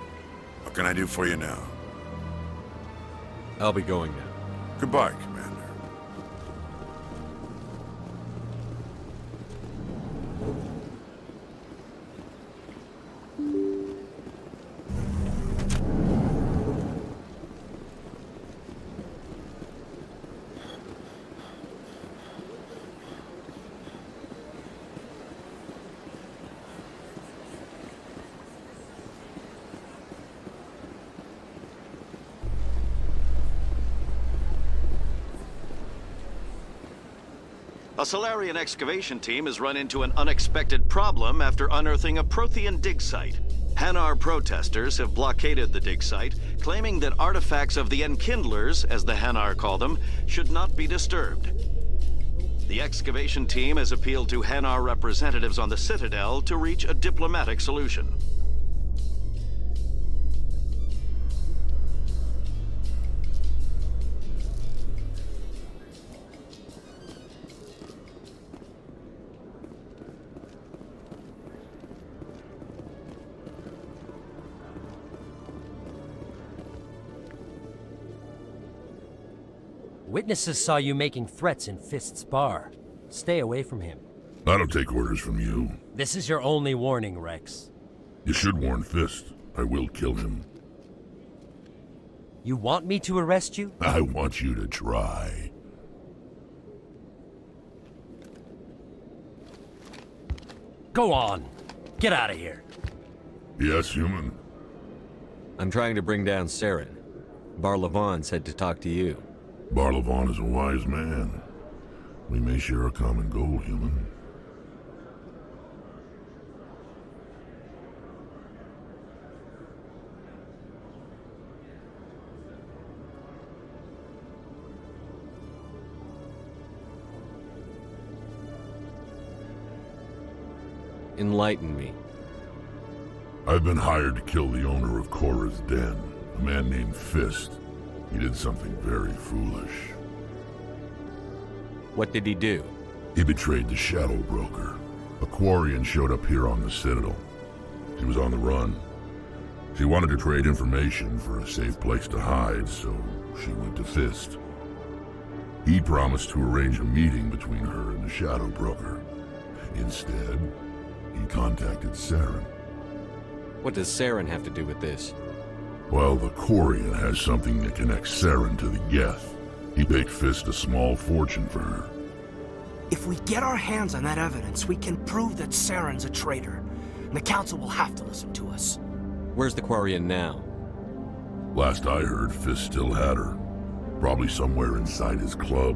[SPEAKER 16] what can I do for you now?
[SPEAKER 4] I'll be going now.
[SPEAKER 16] Goodbye, Commander.
[SPEAKER 18] A Solarian excavation team has run into an unexpected problem after unearthing a Prothean dig site. Hanar protesters have blockaded the dig site, claiming that artifacts of the Enkindlers, as the Hanar call them, should not be disturbed. The excavation team has appealed to Hanar representatives on the Citadel to reach a diplomatic solution.
[SPEAKER 20] Witnesses saw you making threats in Fist's bar. Stay away from him.
[SPEAKER 16] I don't take orders from you.
[SPEAKER 20] This is your only warning, Rex.
[SPEAKER 16] You should warn Fist. I will kill him.
[SPEAKER 20] You want me to arrest you?
[SPEAKER 16] I want you to try.
[SPEAKER 20] Go on. Get out of here.
[SPEAKER 16] Yes, human.
[SPEAKER 3] I'm trying to bring down Saren. Bar-Levan said to talk to you.
[SPEAKER 16] Bar-Levan is a wise man. We may share a common goal, human.
[SPEAKER 3] Enlighten me.
[SPEAKER 16] I've been hired to kill the owner of Korra's Den, a man named Fist. He did something very foolish.
[SPEAKER 3] What did he do?
[SPEAKER 16] He betrayed the Shadow Broker. A Quarian showed up here on the Citadel. She was on the run. She wanted to trade information for a safe place to hide, so she went to Fist. He promised to arrange a meeting between her and the Shadow Broker. Instead, he contacted Saren.
[SPEAKER 3] What does Saren have to do with this?
[SPEAKER 16] Well, the Quarian has something that connects Saren to the Geth. He paid Fist a small fortune for her.
[SPEAKER 19] If we get our hands on that evidence, we can prove that Saren's a traitor. And the Council will have to listen to us.
[SPEAKER 3] Where's the Quarian now?
[SPEAKER 16] Last I heard, Fist still had her. Probably somewhere inside his club.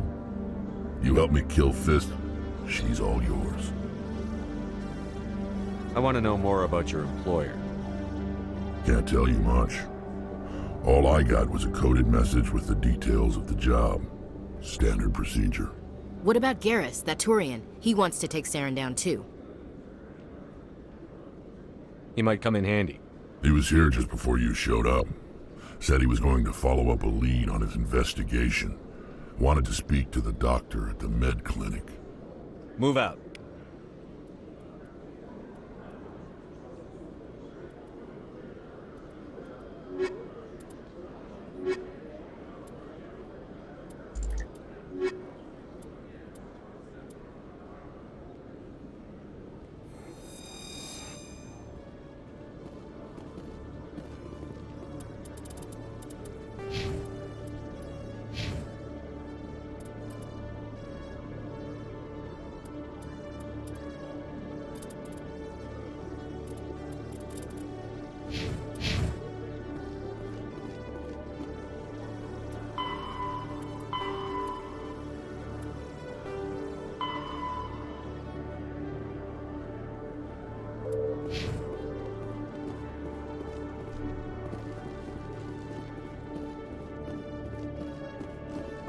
[SPEAKER 16] You help me kill Fist, she's all yours.
[SPEAKER 3] I want to know more about your employer.
[SPEAKER 16] Can't tell you much. All I got was a coded message with the details of the job. Standard procedure.
[SPEAKER 1] What about Garrus, that Turian? He wants to take Saren down too.
[SPEAKER 3] He might come in handy.
[SPEAKER 16] He was here just before you showed up. Said he was going to follow up a lead on his investigation. Wanted to speak to the doctor at the med clinic.
[SPEAKER 3] Move out.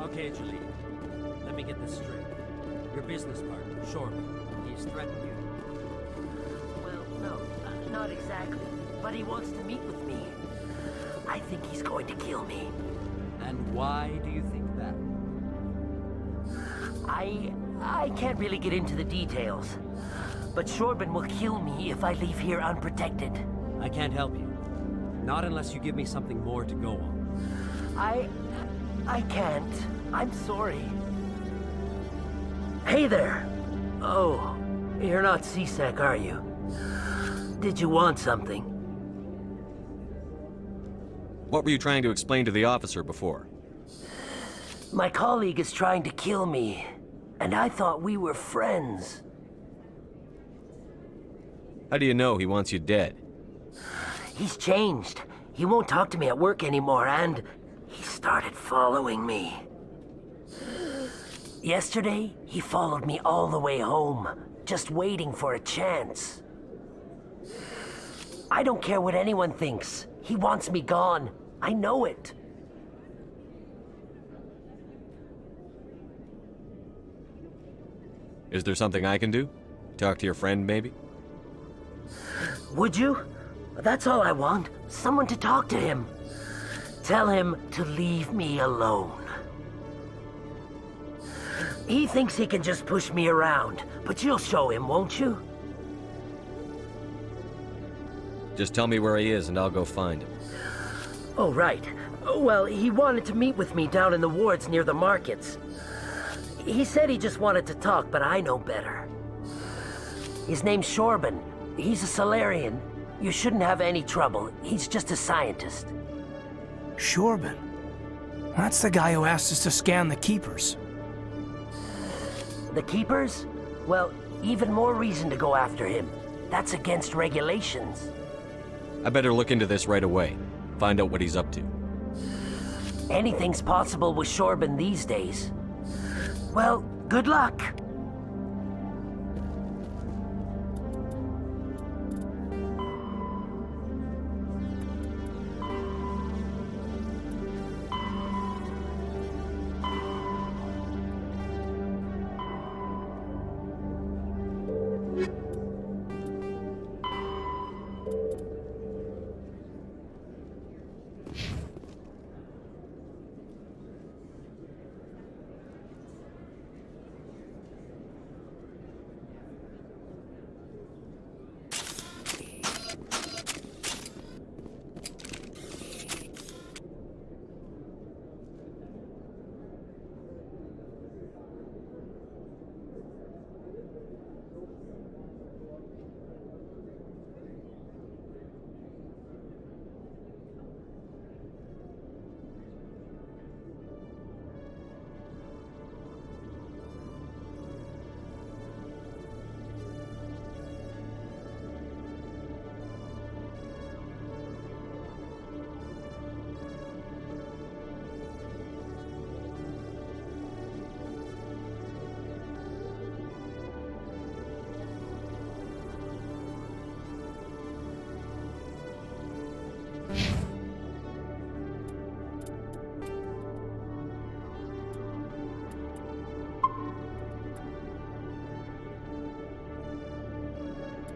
[SPEAKER 20] Okay, Jalil. Let me get this straight. Your business partner, Shorby, he's threatened you.
[SPEAKER 11] Well, no, not exactly. But he wants to meet with me. I think he's going to kill me.
[SPEAKER 20] And why do you think that?
[SPEAKER 11] I can't really get into the details. But Shorben will kill me if I leave here unprotected.
[SPEAKER 20] I can't help you. Not unless you give me something more to go on.
[SPEAKER 11] I can't. I'm sorry. Hey there! Oh, you're not CSEC, are you? Did you want something?
[SPEAKER 3] What were you trying to explain to the officer before?
[SPEAKER 11] My colleague is trying to kill me, and I thought we were friends.
[SPEAKER 3] How do you know he wants you dead?
[SPEAKER 11] He's changed. He won't talk to me at work anymore, and he started following me. Yesterday, he followed me all the way home, just waiting for a chance. I don't care what anyone thinks. He wants me gone. I know it.
[SPEAKER 3] Is there something I can do? Talk to your friend, maybe?
[SPEAKER 11] Would you? That's all I want. Someone to talk to him. Tell him to leave me alone. He thinks he can just push me around, but you'll show him, won't you?
[SPEAKER 3] Just tell me where he is and I'll go find him.
[SPEAKER 11] Oh, right. Well, he wanted to meet with me down in the wards near the markets. He said he just wanted to talk, but I know better. His name's Shorben. He's a Salarian. You shouldn't have any trouble. He's just a scientist.
[SPEAKER 19] Shorben? That's the guy who asked us to scan the Keepers.
[SPEAKER 11] The Keepers? Well, even more reason to go after him. That's against regulations.
[SPEAKER 3] I better look into this right away. Find out what he's up to.
[SPEAKER 11] Anything's possible with Shorben these days. Well, good luck.